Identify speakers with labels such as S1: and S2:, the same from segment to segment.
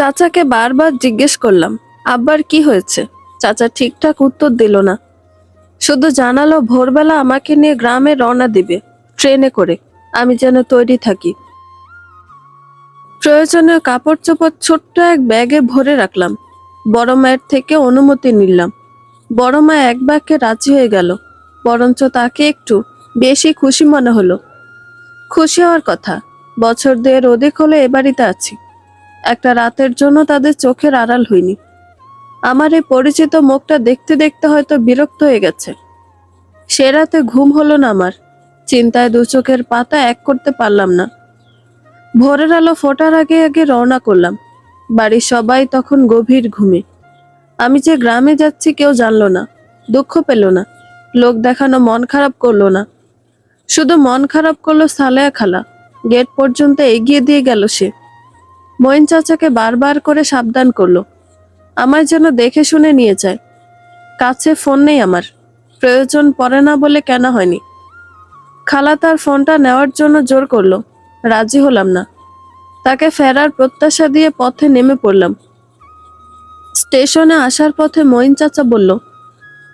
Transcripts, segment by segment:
S1: চাচাকে বারবার জিজ্ঞেস করলাম আব্বার কি হয়েছে। চাচা ঠিকঠাক উত্তর দিল না, শুধু জানালো ভোরবেলা আমাকে নিয়ে গ্রামে রওনা দিবে ট্রেনে করে, আমি যেন তৈরি থাকি। প্রয়োজনীয় কাপড় চোপড় ছোট্ট এক ব্যাগে ভরে রাখলাম। বড় মায়ের থেকে অনুমতি নিলাম। বড় মা এক বাক্যে রাজি হয়ে গেল, বরঞ্চ তাকে একটু বেশি খুশি মনে হলো। খুশি হওয়ার কথা, বছর দুয়ের অধিক হলো এ বাড়িতে আছি, একটা রাতের জন্য তাদের চোখের আড়াল হইনি। আমার এই পরিচিত মুখটা দেখতে দেখতে হয়তো বিরক্ত হয়ে গেছে। সে রাতে ঘুম হলো না আমার, চিন্তায় দু চোখের পাতা এক করতে পারলাম না। ভোরের আলো ফোটার আগে আগে রওনা করলাম। বাড়ির সবাই তখন গভীর ঘুমে। আমি যে গ্রামে যাচ্ছি কেউ জানলো না, দুঃখ পেল না, লোক দেখানো মন খারাপ করলো না। শুধু মন খারাপ করলো সালেয়া খালা। গেট পর্যন্ত এগিয়ে দিয়ে গেল সে। মঈন চাচাকে বারবার করে সাবধান করলো, আমায় যেন দেখে শুনে নিয়ে যায়। কাছে ফোন নেই আমার, প্রয়োজন পড়ে না বলে কেনা হয়নি। খালা তার ফোনটা নেওয়ার জন্য জোর করলো, রাজি হলাম না। তাকে ফেরার প্রত্যাশা দিয়ে পথে নেমে পড়লাম। স্টেশনে আসার পথে মঈন চাচা বলল,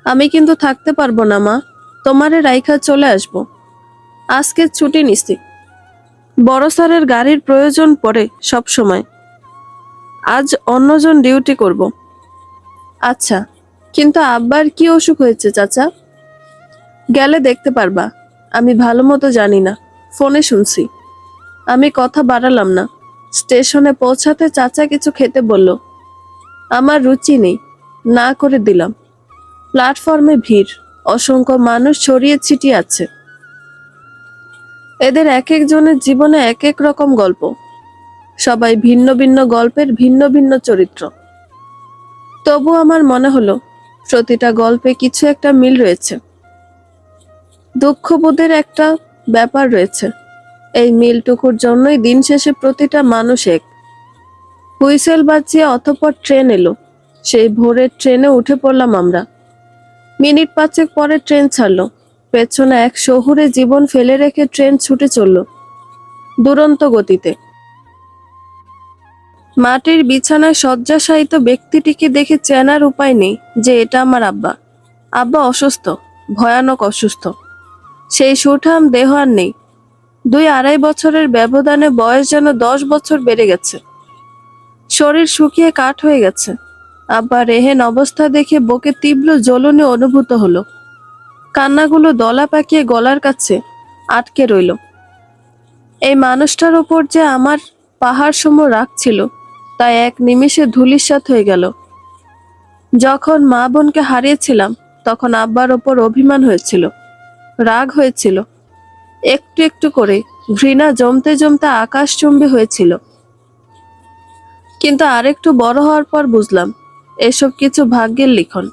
S1: আমি কিন্তু থাকতে পারবো না মা, তোমারে রাইখা চলে আসবো। আজকে ছুটি নিছি, বড় স্যারের গাড়ির প্রয়োজন পড়ে সব সময়। আজ অন্যজন ডিউটি করব। আচ্ছা, কিন্তু আব্বার কি অসুখ হয়েছে চাচা? গেলে দেখতে পারবা, আমি ভালো মতো জানি না, ফোনে শুনছি। আমি কথা বাড়ালাম না। স্টেশনে পৌঁছাতে চাচা কিছু খেতে বলল। আমার রুচি নেই, না করে দিলাম। প্ল্যাটফর্মে ভিড়, অসংখ্য মানুষ ছড়িয়ে ছিটিয়ে আছে। এদের এক একজনের জীবনে এক এক রকম গল্প, সবাই ভিন্ন ভিন্ন গল্পের ভিন্ন ভিন্ন চরিত্র। তবু আমার মনে হলো প্রতিটা গল্পে কিছু একটা মিল রয়েছে, দুঃখবোধের একটা ব্যাপার রয়েছে। এই মিলটুকুর জন্যই দিন শেষে প্রতিটা মানুষ এক। হুইসেল বাজিয়ে অতঃপর ট্রেন এলো। সেই ভোরের ট্রেনে উঠে পড়লাম আমরা। মিনিট পাঁচেক পরে ট্রেন ছাড়লো। পেছনে এক শহুরে জীবন ফেলে রেখে ট্রেন ছুটে চলল দুরন্ত গতিতে। মাটির বিছানায় শয্যাশায়িত ব্যক্তিটিকে দেখে চেনার উপায় নেই যে এটা আমার আব্বা। আব্বা অসুস্থ, ভয়ানক অসুস্থ। সেই সুঠাম দেহ আর নেই। 2-2.5 বছরের ব্যবধানে বয়স যেন 10 বছর বেড়ে গেছে। শরীর শুকিয়ে কাঠ হয়ে গেছে। আব্বার এহেন অবস্থা দেখে বুকে তীব্র জ্বলনি অনুভূত হলো। কান্নাগুলো দলা পাকিয়ে গলার কাছে আটকে রইল। এই মানুষটার উপর যে আমার পাহাড় সম রাগ ছিল, তাই এক নিমেষে ধূলিসাৎ হয়ে গেল। যখন মা বোনকে হারিয়েছিলাম, তখন আব্বার ওপর অভিমান হয়েছিল, রাগ হয়েছিল, একটু একটু করে ঘৃণা জমতে জমতে আকাশচুম্বী হয়েছিল। কিন্তু আরেকটু বড় হওয়ার পর বুঝলাম, এসব কিছু ভাগ্যের লিখন,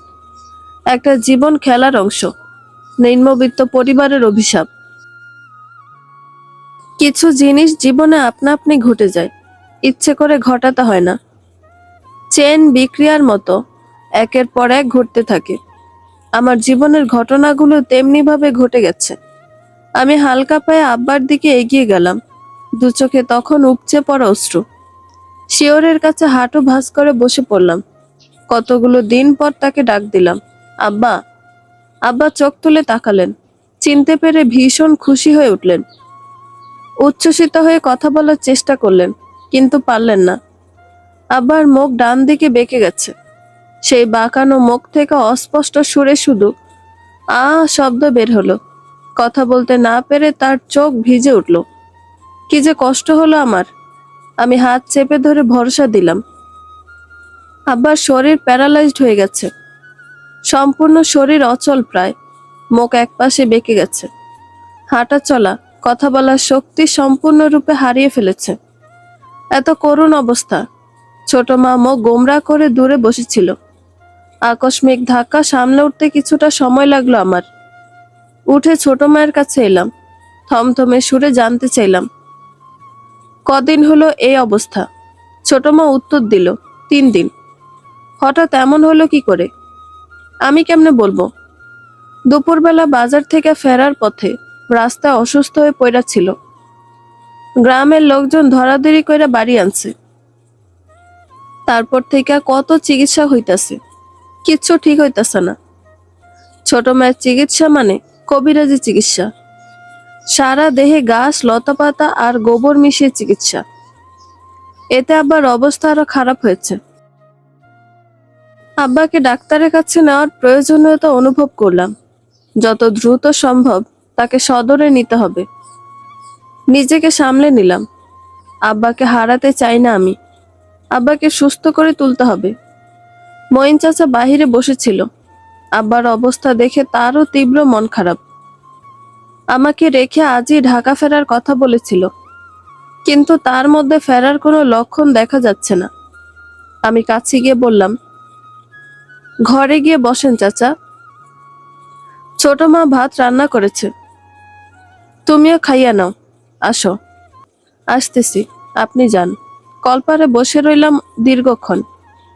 S1: একটা জীবন খেলার অংশ, নিম্নবিত্ত পরিবারের অভিশাপ। কিছু জিনিস জীবনে আপনা আপনি ঘটে যায়, ইচ্ছে করে ঘটাতে হয় না। চেন বিক্রিয়ার মতো একের পর এক ঘটতে থাকে। আমার জীবনের ঘটনাগুলো তেমনি ভাবে ঘটে গেছে। আমি হালকা পায়ে আব্বার দিকে এগিয়ে গেলাম। দু চোখে তখন উপচে পড়া অশ্রু। শিওরের কাছে হাঁটু ভাঁজ করে বসে পড়লাম। কতগুলো দিন পর তাকে ডাক দিলাম, আব্বা। আব্বা চোখ তুলে তাকালেন। চিনতে পেরে ভীষণ খুশি হয়ে উঠলেন। উচ্ছ্বসিত হয়ে কথা বলার চেষ্টা করলেন, কিন্তু পারলেন না। আব্বার মুখ ডান দিকে বেঁকে গেছে। সেই বাঁকানো মুখ থেকে অস্পষ্ট সুরে শুধু আ শব্দ বের হলো। কথা বলতে না পেরে তার চোখ ভিজে উঠল। কি যে কষ্ট হলো আমার। আমি হাত চেপে ধরে ভরসা দিলাম। আব্বার শরীর প্যারালাইজড হয়ে গেছে, সম্পূর্ণ শরীর অচল প্রায়। মুখ একপাশে বেঁকে গেছে। হাঁটা চলা, কথা বলার শক্তি সম্পূর্ণরূপে হারিয়ে ফেলেছে। এত করুণ অবস্থা। ছোট মা মুখ গোমরা করে দূরে বসেছিল। আকস্মিক ধাক্কা সামলে উঠতে কিছুটা সময় লাগলো আমার। উঠে ছোট মায়ের কাছে এলাম। থমথমে সুরে জানতে চাইলাম, কদিন হলো এই অবস্থা? ছোট মা উত্তর দিল, 3 দিন। হঠাৎ এমন হলো কি করে? আমি কেমনে বলবো? দুপুরবেলা বাজার থেকে ফেরার পথে রাস্তায় অসুস্থ হয়ে পড়া ছিল। গ্রামের লোকজন ধরাধরি করে বাড়ি আনছে। তারপর থেকে কত চিকিৎসা হইতাছে, কিচ্ছু ঠিক হইতাছে না। ছোট মায়ের চিকিৎসা মানে কবিরাজি চিকিৎসা, সারা দেহে ঘাস লতাপাতা আর গোবর মিশিয়ে চিকিৎসা। এতে আব্বার অবস্থা আরো খারাপ হয়েছে। আব্বাকে ডাক্তারের কাছে নেওয়ার প্রয়োজনীয়তা অনুভব করলাম। যত দ্রুত সম্ভব তাকে সদরে নিতে হবে। নিজেকে সামলে নিলাম। আব্বাকে হারাতে চাই না আমি। আব্বাকে সুস্থ করে তুলতে হবে। মঈন চাচা বাহিরে বসেছিল। আব্বার অবস্থা দেখে তারও তীব্র মন খারাপ। আমাকে রেখে আজই ঢাকা ফেরার কথা বলেছিল, কিন্তু তার মধ্যে ফেরার কোনো লক্ষণ দেখা যাচ্ছে না। আমি কাছে গিয়ে বললাম, ঘরে গিয়ে বসেন চাচা, ছোট মা ভাত রান্না করেছে, তুমিও খাইয়া নাও। আসো। আসতেছি, আপনি যান। কলপারে বসে রইলাম দীর্ঘক্ষণ।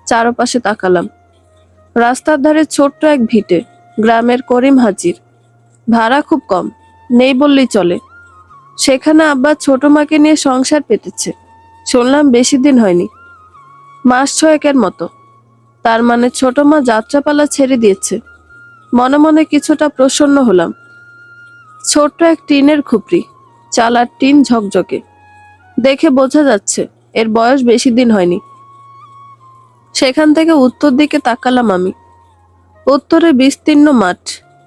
S1: চারপাশে তাকালাম। রাস্তার ধারে ছোট্ট এক ভিটে, গ্রামের করিম হাজির। ভাড়া খুব কম, নেই বললেই চলে। সেখানে আব্বা ছোট মাকে নিয়ে সংসার পেতেছে। শুনলাম বেশি দিন হয়নি, মাস ছয়েকের মতো। তার মানে ছোট মা যাত্রাপালা ছেড়ে দিয়েছে। মনে মনে কিছুটা প্রসন্ন হলাম। ছোট্ট এক টিনের খুপড়ি, চালার টিন ঝকঝকে। দেখে বোঝা যাচ্ছে এর বয়স বেশি দিন হয়নি। সেখান থেকে উত্তর দিকে তাকালাম আমি। উত্তরে বিস্তীর্ণ মাঠ।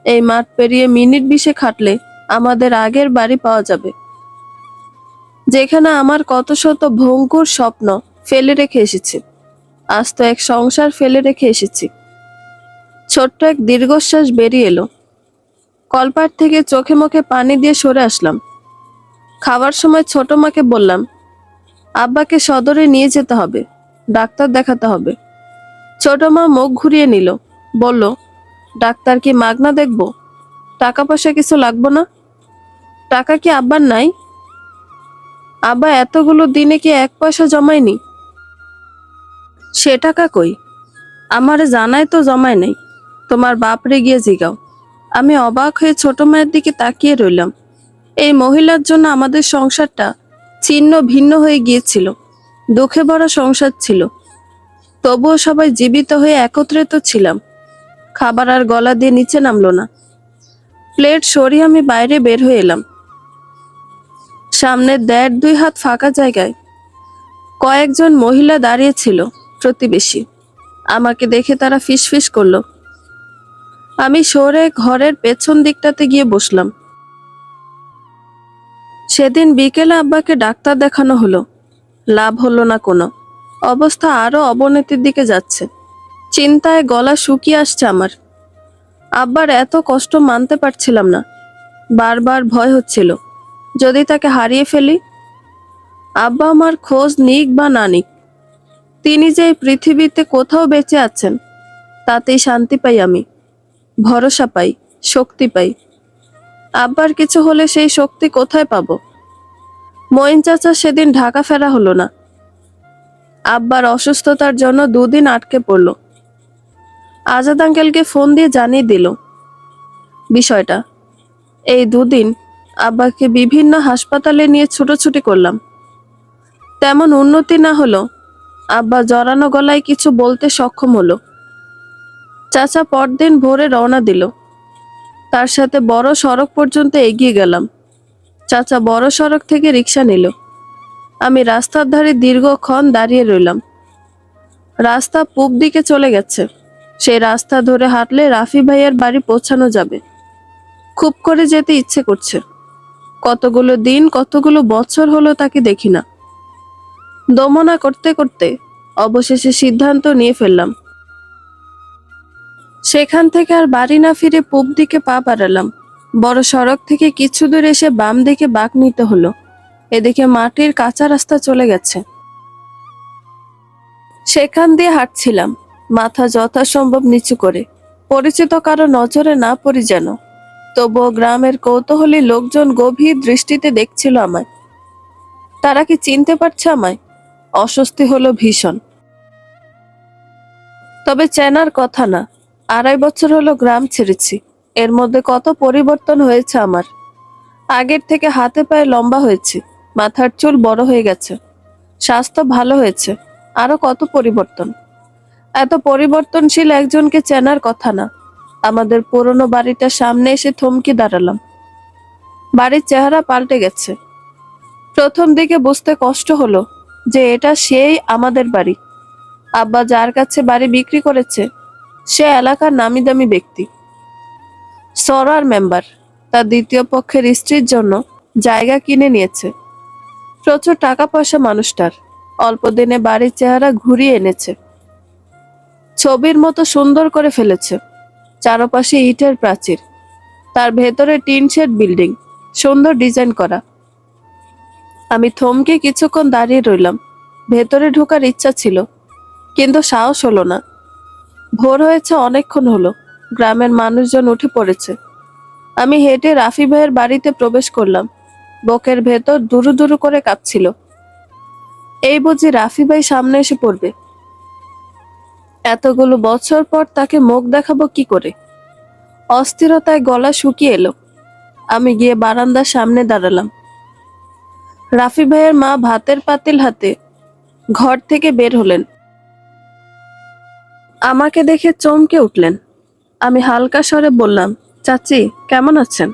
S1: এই মাঠ পেরিয়ে মিনিট 20 হাঁটলে আমাদের আগের বাড়ি পাওয়া যাবে, যেখানে আমার কত শত ভঙ্গুর স্বপ্ন ফেলে রেখে এসেছি। আজ তো এক সংসার ফেলে রেখে এসেছি। ছোট্ট এক দীর্ঘশ্বাস বেরিয়ে এলো। কলপার থেকে চোখে মুখে পানি দিয়ে সরে আসলাম। খাবার সময় ছোট মাকে বললাম, আব্বাকে সদরে নিয়ে যেতে হবে, ডাক্তার দেখাতে হবে। ছোট মা মুখ ঘুরিয়ে নিল, বলল, ডাক্তার কি মাগনা দেখব? টাকা পয়সা কিছু লাগবো না? টাকা কি আব্বার নাই? আব্বা এতগুলো দিনে কি 1 পয়সা জমায়নি? সে টাকা কই? আমারে জানায় তো জমায় নাই। তোমার বাপরে গিয়ে জিগাও। আমি অবাক হয়ে ছোট মায়ের দিকে তাকিয়ে রইলাম। এই মহিলার জন্য আমাদের সংসারটা ছিন্ন ভিন্ন হয়ে গিয়েছিল। দুঃখে ভরা সংসার ছিল, তবুও সবাই জীবিত হয়ে একত্রিত ছিলাম। খাবার আর গলা দিয়ে নিচে নামলো না। প্লেট সরিয়ে আমি বাইরে বের হয়ে এলাম। সামনে 1.5-2 হাত ফাঁকা জায়গায় কয়েকজন মহিলা দাঁড়িয়ে ছিল, প্রতিবেশী। আমাকে দেখে তারা ফিসফিস করলো। আমি সরে ঘরের পেছন দিকটাতে গিয়ে বসলাম। সেদিন বিকেলে আব্বাকে ডাক্তার দেখানো হলো, লাভ হলো না কোনো। অবস্থা আরো অবনতির দিকে যাচ্ছে। চিন্তায় গলা শুকিয়ে আসছে আমার। আব্বার এত কষ্ট মানতে পারছিলাম না। বারবার ভয় হচ্ছিল, যদি তাকে হারিয়ে ফেলি। আব্বা আমার খোঁজ নিক বা না নিক, তিনি যে এই পৃথিবীতে কোথাও বেঁচে আছেন, তাতেই শান্তি পাই আমি, ভরসা পাই, শক্তি পাই। আব্বার কিছু হলে সেই শক্তি কোথায় পাবো? মঈন চাচা সেদিন ঢাকা ফেরা হলো না। আব্বার অসুস্থতার জন্য 2 দিন আটকে পড়ল। আজাদ আঙ্কেলকে ফোন দিয়ে জানিয়ে দিল বিষয়টা। এই 2 দিন আব্বাকে বিভিন্ন হাসপাতালে নিয়ে ছুটোছুটি করলাম। তেমন উন্নতি না হলো, আব্বা জড়ানো গলায় কিছু বলতে সক্ষম হলো। চাচা পরদিন ভোরে রওনা দিল। তার সাথে বড় সড়ক পর্যন্ত এগিয়ে গেলাম। চাচা বড় সড়ক থেকে রিক্সা নিল। আমি রাস্তার ধারে দীর্ঘক্ষণ দাঁড়িয়ে রইলাম। রাস্তা পূব দিকে চলে গেছে। সেই রাস্তা ধরে হাঁটলে রাফি ভাইয়ের বাড়ি পৌঁছানো যাবে। খুব করে যেতে ইচ্ছে করছে। কতগুলো দিন, কতগুলো বছর হলো তাকে দেখি না। দমনা করতে করতে অবশেষে সিদ্ধান্ত নিয়ে ফেললাম। সেখান থেকে আর বাড়ি না ফিরে পূব দিকে পা বাড়ালাম। বড় সড়ক থেকে কিছু দূর এসে বাম দিকে বাঁক নিতে হলো। এদিকে মাটির কাঁচা রাস্তা চলে গেছে। সেখান দিয়ে হাঁটছিলাম, মাথা যথাসম্ভব নিচু করে, পরিচিত কারো নজরে না পড়ি যেন। তবুও গ্রামের কৌতূহলী লোকজন গভীর দৃষ্টিতে দেখছিল আমায়। তারা কি চিনতে পারছে আমায়? অস্বস্তি হলো ভীষণ। তবে চেনার কথা না। 2.5 বছর হলো গ্রাম ছেড়েছি। এর মধ্যে কত পরিবর্তন হয়েছে আমার। আগের থেকে হাতে পায়ে লম্বা হয়েছে, মাথার চুল বড় হয়ে গেছে, স্বাস্থ্য ভালো হয়েছে। আরো কত পরিবর্তন। এত পরিবর্তনশীল একজনকে চেনার কথা না। আমাদের পুরনো বাড়িটার সামনে এসে থমকে দাঁড়ালাম। বাড়ির চেহারা পাল্টে গেছে। প্রথম দিকে বুঝতে কষ্ট হলো যে এটা সেই আমাদের বাড়ি। আব্বা যার কাছে বাড়ি বিক্রি করেছে সে এলাকার নামি দামি ব্যক্তি, সরার মেম্বার। তার দ্বিতীয় পক্ষের স্ত্রীর জন্য জায়গা কিনে নিয়েছে। প্রচুর টাকা পয়সা মানুষটার। অল্প দিনে বাড়ির চেহারা ঘুরিয়ে এনেছে, ছবির মতো সুন্দর করে ফেলেছে। চারপাশে ইটের প্রাচীর, তার ভেতরে টিন শেড বিল্ডিং, সুন্দর ডিজাইন করা। আমি থমকে কিছুক্ষণ দাঁড়িয়ে রইলাম। ভেতরে ঢোকার ইচ্ছা ছিল, কিন্তু সাহস হলো না। ভোর হয়েছে, অনেকক্ষণ হলো। গ্রামের মানুষজন উঠে পড়েছে। আমি হেঁটে রাফি ভাইয়ের বাড়িতে প্রবেশ করলাম। বুকের ভেতর দুরু দুরু করে কাঁপছিল। এই বুঝি রাফি ভাই সামনে এসে পড়বে। এতগুলো বছর পর তাকে মুখ দেখাবো কি করে? অস্থিরতায় গলা শুকিয়ে এলো। আমি গিয়ে বারান্দার সামনে দাঁড়ালাম। রাফি ভাইয়ের মা ভাতের পাতিল হাতে ঘর থেকে বের হলেন। আমাকে দেখে চমকে উঠলেন। আমি হালকা স্বরে বললাম, চাচি কেমন আছেন?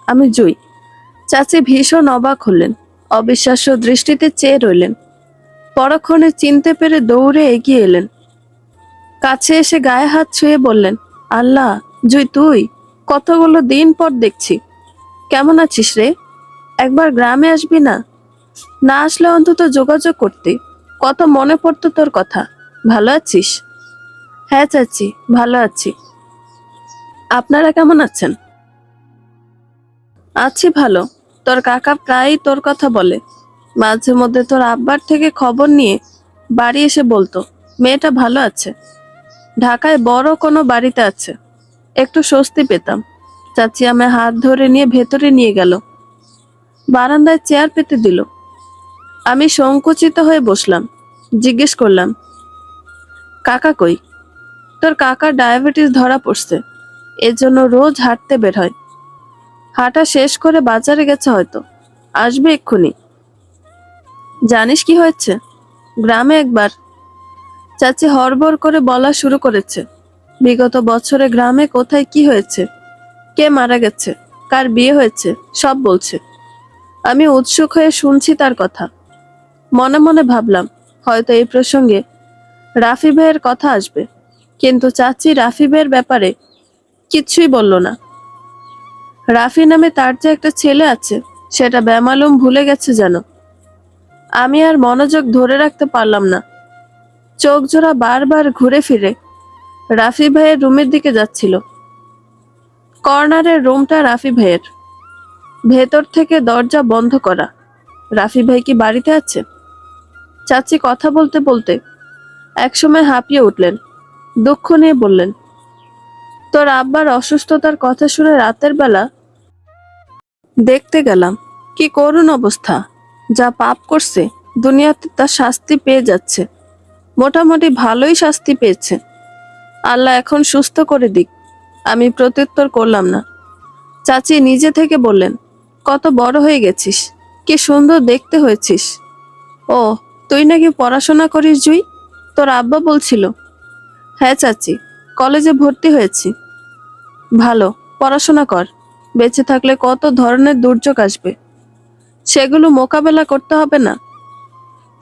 S1: আমি জুই। চাচি ভীষণ অবাক হলেন, অবিশ্বাস্য দৃষ্টিতে চেয়ে রইলেন। পরক্ষণে চিনতে পেরে দৌড়ে এগিয়ে এলেন। কাছে এসে গায়ে হাত ছুঁয়ে বললেন, আল্লাহ, জুই তুই! কতগুলো দিন পর দেখছি। কেমন আছিস রে? একবার গ্রামে আসবি না? না আসলে অন্তত যোগাযোগ করতে। কত মনে পড়তো তোর কথা। ভালো আছিস? হ্যাঁ চাচি, ভালো আছি। আপনারা কেমন আছেন? আছি ভালো। তোর কাকা প্রায়ই তোর কথা বলে। মাঝে মধ্যে তোর আব্বার থেকে খবর নিয়ে বাড়ি এসে বলতো মেয়েটা ভালো আছে, ঢাকায় বড় কোনো বাড়িতে আছে। একটু স্বস্তি পেতাম। চাচি আমায় হাত ধরে নিয়ে ভেতরে নিয়ে গেল। বারান্দায় চেয়ার পেতে দিল। আমি সংকুচিত হয়ে বসলাম। জিজ্ঞেস করলাম, কাকা কই? তোর কাকার ডায়াবেটিস ধরা পড়ছে, এজন্য রোজ হাঁটতে বের হয়। হাঁটা শেষ করে বাজারে গেছে হয়তো, আসবে এক্ষুনি। জানিস কি হয়েছে? গ্রামে একবার। চাচি হড়বড় করে বলা শুরু করেছে। বিগত বছরে গ্রামে কোথায় কি হয়েছে, কে মারা গেছে, কার বিয়ে হয়েছে, সব বলছে। আমি উৎসুক হয়ে শুনছি তার কথা। মনে মনে ভাবলাম হয়তো এই প্রসঙ্গে রাফি ভাইয়ের কথা আসবে, কিন্তু চাচি রাফি ভাইয়ের ব্যাপারে কিচ্ছুই বলল না। রাফি নামে তার যে একটা ছেলে আছে সেটা বেমালুম ভুলে গেছে যেন। আমি আর মনোযোগ ধরে রাখতে পারলাম না। চোখ জোড়া বারবার ঘুরে ফিরে রাফি ভাইয়ের রুমের দিকে যাচ্ছিল। কর্নারের রুমটা রাফি ভাইয়ের। ভেতর থেকে দরজা বন্ধ করা। রাফি ভাই কি বাড়িতে আছে? চাচি কথা বলতে বলতে একসময় হাঁপিয়ে উঠলেন। দুঃখ নিয়ে বললেন, তোর আব্বার অসুস্থতার কথা শুনে রাতের বেলা দেখতে গেলাম। কি করুণ অবস্থা! যা পাপ করছে দুনিয়াতে তার শাস্তি পেয়ে যাচ্ছে। মোটামুটি ভালোই শাস্তি পেয়েছে। আল্লাহ এখন সুস্থ করে দিক। আমি প্রত্যুত্তর করলাম না। চাচি নিজে থেকে বললেন, কত বড় হয়ে গেছিস, কি সুন্দর দেখতে হয়েছিস। ও, তুই নাকি পড়াশোনা করিস জুই? তোর আব্বা বলছিল। হ্যাঁ চাচি, কলেজে ভর্তি হয়েছি। ভালো, পড়াশোনা কর। বেঁচে থাকলে কত ধরনের দুর্যোগ আসবে, সেগুলো মোকাবেলা করতে হবে না?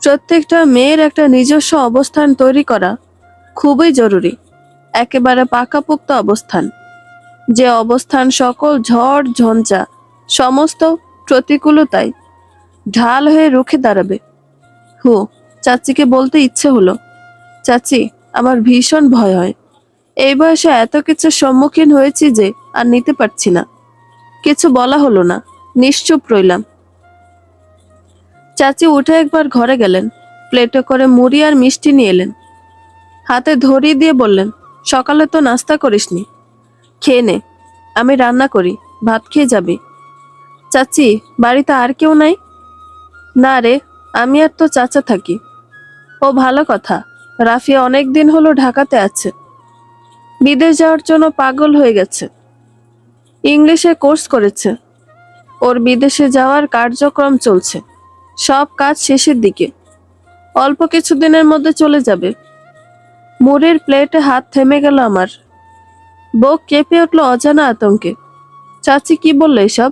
S1: প্রত্যেকটা মেয়ের একটা নিজস্ব অবস্থান তৈরি করা খুবই জরুরি। একেবারে পাকাপোক্ত অবস্থান, যে অবস্থান সকল ঝড় ঝঞ্ঝা, সমস্ত প্রতিকূলতায় ঢাল হয়ে রুখে দাঁড়াবে। হু, চাচিকে বলতে ইচ্ছে হলো, চাচি আমার ভীষণ ভয় হয়। এই বয়সে এত কিছুর সম্মুখীন হয়েছি যে আর নিতে পারছি না। কিছু বলা হলো না, নিশ্চুপ রইলাম। চাচি উঠে একবার ঘরে গেলেন। প্লেটে করে মুড়ি আর মিষ্টি নিয়ে এলেন। হাতে ধরিয়ে দিয়ে বললেন, সকালে তো নাস্তা করিসনি, খেয়ে নে, আমি রান্না করি, ভাত খেয়ে যাবি। চাচি, বাড়িতে আর কেউ নাই? না রে, আমি আর তো চাচা থাকি। ও ভালো কথা। রাফি অনেক দিন হলো ঢাকাতে আছে। বিদেশ যাওয়ার জন্য পাগল হয়ে গেছে। ইংলিশে কোর্স করেছে। ওর বিদেশে যাওয়ার কার্যক্রম চলছে। সব কাজ শেষের দিকে। অল্প কিছুদিনের মধ্যে চলে যাবে। মুড়ির প্লেটে হাত থেমে গেল আমার। বুক কেঁপে উঠল অজানা আতঙ্কে। চাচি কি বললো এসব?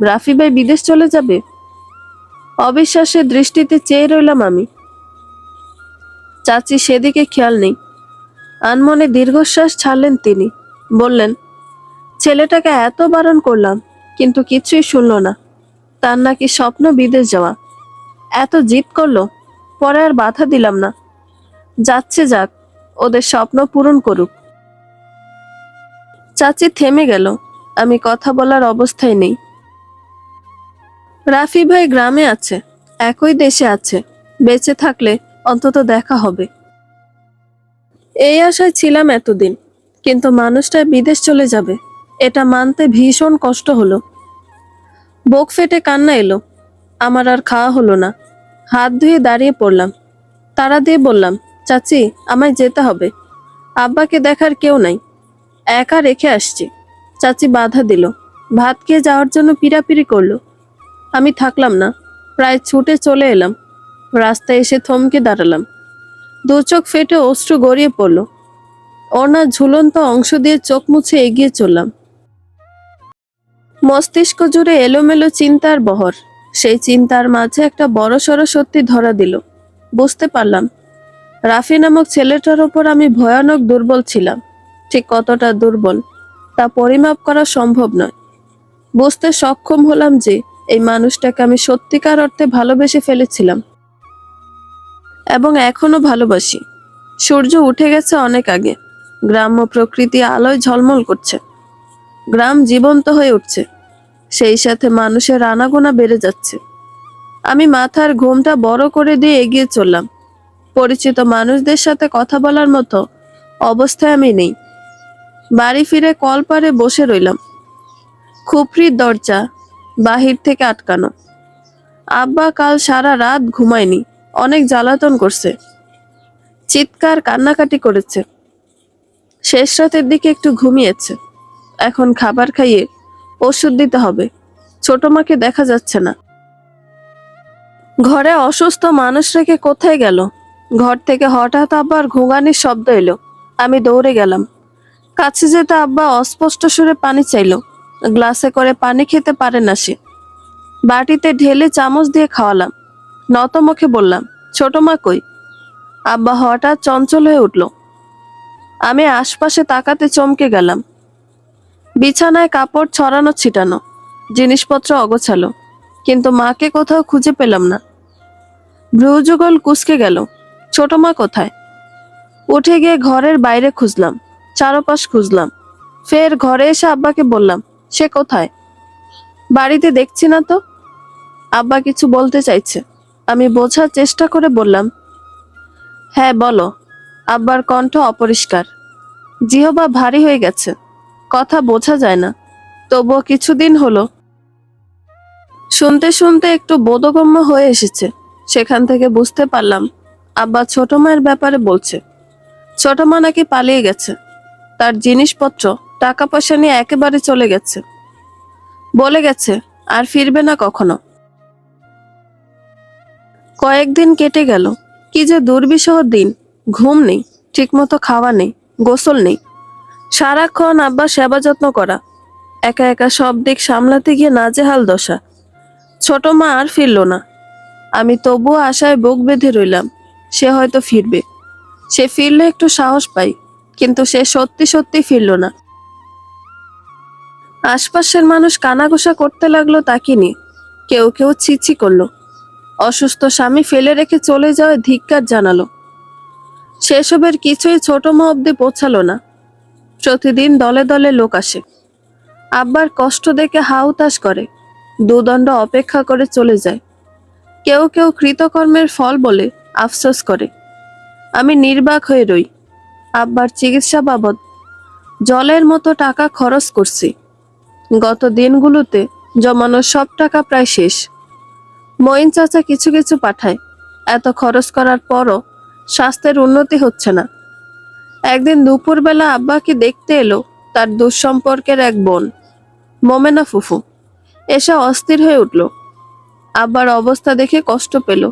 S1: রাফি ভাই বিদেশ চলে যাবে? অবিশ্বাসের দৃষ্টিতে চেয়ে রইলাম আমি। চাচি সেদিকে খেয়াল নেই। আনমনে দীর্ঘশ্বাস ছাড়লেন তিনি। বললেন, ছেলেটাকে এত বারণ করলাম, কিন্তু কিছুই শুনল না। তার নাকি স্বপ্ন বিদেশ যাওয়া। এত জিদ করলো, পরে আর বাধা দিলাম না। যাচ্ছে যাক, ওদের স্বপ্ন পূরণ করুক। চাচি থেমে গেল। আমি কথা বলার অবস্থায় নেই। রাফি ভাই গ্রামে আছে, একই দেশে আছে। বেঁচে থাকলে অন্তত দেখা হবে, এই আশায় ছিলাম এতদিন। কিন্তু মানুষটা বিদেশ চলে যাবে, এটা মানতে ভীষণ কষ্ট হলো। বুক ফেটে কান্না এলো। আমার আর খাওয়া হলো না। হাত ধুয়ে দাঁড়িয়ে পড়লাম। তাড়া দিয়ে বললাম, চাচি আমায় যেতে হবে। আব্বাকে দেখার কেউ নাই, একা রেখে আসছি। চাচি বাধা দিল। ভাত খেয়ে যাওয়ার জন্য পিড়াপিড়ি করলো। আমি থাকলাম না, প্রায় ছুটে চলে এলাম। রাস্তায় এসে থমকে দাঁড়ালাম। দু চোখ ফেটে অশ্রু গড়িয়ে পড়ল। ওনার ঝুলন্ত অংশ দিয়ে চোখ মুছে এগিয়ে চললাম। মস্তিষ্ক জুড়ে এলোমেলো চিন্তার বহর। সেই চিন্তার মাঝে একটা বড়সড় সত্যি ধরা দিল। বুঝতে পারলাম, রাফি নামক ছেলেটার ওপর আমি ভয়ানক দুর্বল ছিলাম। ঠিক কতটা দুর্বল তা পরিমাপ করা সম্ভব নয়। বুঝতে সক্ষম হলাম যে এই মানুষটাকে আমি সত্যিকার অর্থে ভালোবেসে ফেলেছিলাম, এবং এখনো ভালোবাসি। সূর্য উঠে গেছে অনেক আগে। গ্রাম্য প্রকৃতি আলোয় ঝলমল করছে। গ্রাম জীবন্ত হয়ে উঠছে। সেই সাথে মানুষের আনাগোনা বেড়ে যাচ্ছে। আমি মাথার ঘুমটা বড় করে দিয়ে এগিয়ে চললাম। পরিচিত মানুষদের সাথে কথা বলার মতো অবস্থায় আমি নেই। বাড়ি ফিরে কলপারে বসে রইলাম। খুপড়ির দরজা বাহির থেকে আটকানো। আব্বা কাল সারা রাত ঘুমায়নি, অনেক জ্বালাতন করছে। চিৎকার কান্নাকাটি করেছে। শেষ রাতের দিকে একটু ঘুমিয়েছে। এখন খাবার খাইয়ে ওষুধ দিতে হবে। ছোট মাকে দেখা যাচ্ছে না। ঘরে অসুস্থ মানুষ রেখে কোথায় গেল? ঘর থেকে হঠাৎ আব্বার ঘুঙানির শব্দ এলো। আমি দৌড়ে গেলাম। কাছে যেতে আব্বা অস্পষ্ট সুরে পানি চাইলো। গ্লাসে করে পানি খেতে পারে না সে। বাটিতে ঢেলে চামচ দিয়ে খাওয়ালাম। নত মুখে বললাম, ছোট মা কই? আব্বা হঠাৎ চঞ্চল হয়ে উঠল। আমি আশপাশে তাকাতে চমকে গেলাম। বিছানায় কাপড় ছড়ানো ছিটানো, জিনিসপত্র অগোছালো, কিন্তু মাকে কোথাও খুঁজে পেলাম না। ভ্রুযুগল কুঁচকে গেল। ছোট মা কোথায়? উঠে গিয়ে ঘরের বাইরে খুঁজলাম, চারপাশ খুঁজলাম। ফের ঘরে এসে আব্বাকে বললাম, সে কোথায়? বাড়িতে দেখছি না তো। আব্বা কিছু বলতে চাইছে। আমি বোঝার চেষ্টা করে বললাম, হ্যাঁ বলো। আব্বার কণ্ঠ অপরিষ্কার, জিহবা ভারী হয়ে গেছে, কথা বোঝা যায় না। তবুও কিছুদিন হলো শুনতে শুনতে একটু বোধগম্য হয়ে এসেছে। সেখান থেকে বুঝতে পারলাম আব্বা ছোট মায়ের ব্যাপারে বলছে। ছোট মা নাকি পালিয়ে গেছে। তার জিনিসপত্র টাকা পয়সা নিয়ে একেবারে চলে গেছে। বলে গেছে আর ফিরবে না কখনো। কয়েকদিন কেটে গেল। কি যে দুর্বিষহ দিন। ঘুম নেই, ঠিকমতো খাওয়া নেই, গোসল নেই। সারাক্ষণ আব্বা সেবা যত্ন করা, একা একা সব দিক সামলাতে গিয়ে নাজেহাল দশা। ছোট মা আর ফিরল না। আমি তবুও আশায় বুক বেঁধে রইলাম, সে হয়তো ফিরবে। সে ফিরলে একটু সাহস পাই, কিন্তু সে সত্যি সত্যি ফিরল না। আশপাশের মানুষ কানাঘুষা করতে লাগলো তাকে নিয়ে। কেউ কেউ ছিছি করলো। অসুস্থ স্বামী ফেলে রেখে চলে যাওয়ায় ধিক্কার জানালো। সেসবের কিছুই ছোট মা অব্দি পৌঁছালো না। প্রতিদিন দলে দলে লোক আসে। আব্বার কষ্ট দেখে হাউতাশ করে, দুদণ্ড অপেক্ষা করে চলে যায়। কেউ কেউ কৃতকর্মের ফল বলে আফসোস করে। আমি নির্বাক হয়ে রই। আব্বার চিকিৎসা বাবদ জলের মতো টাকা খরচ করছি। গত দিনগুলোতে জমানো সব টাকা প্রায় শেষ। মঈন চাচা কিছু কিছু পাঠায়। এত খরচ করার পরও স্বাস্থ্যের উন্নতি হচ্ছে না। একদিন দুপুরবেলা আব্বাকে দেখতে এলো তার দুঃসম্পর্কের এক বোন, মোমেনা ফুফু। এসে অস্থির হয়ে উঠল। আব্বার অবস্থা দেখে কষ্ট পেল।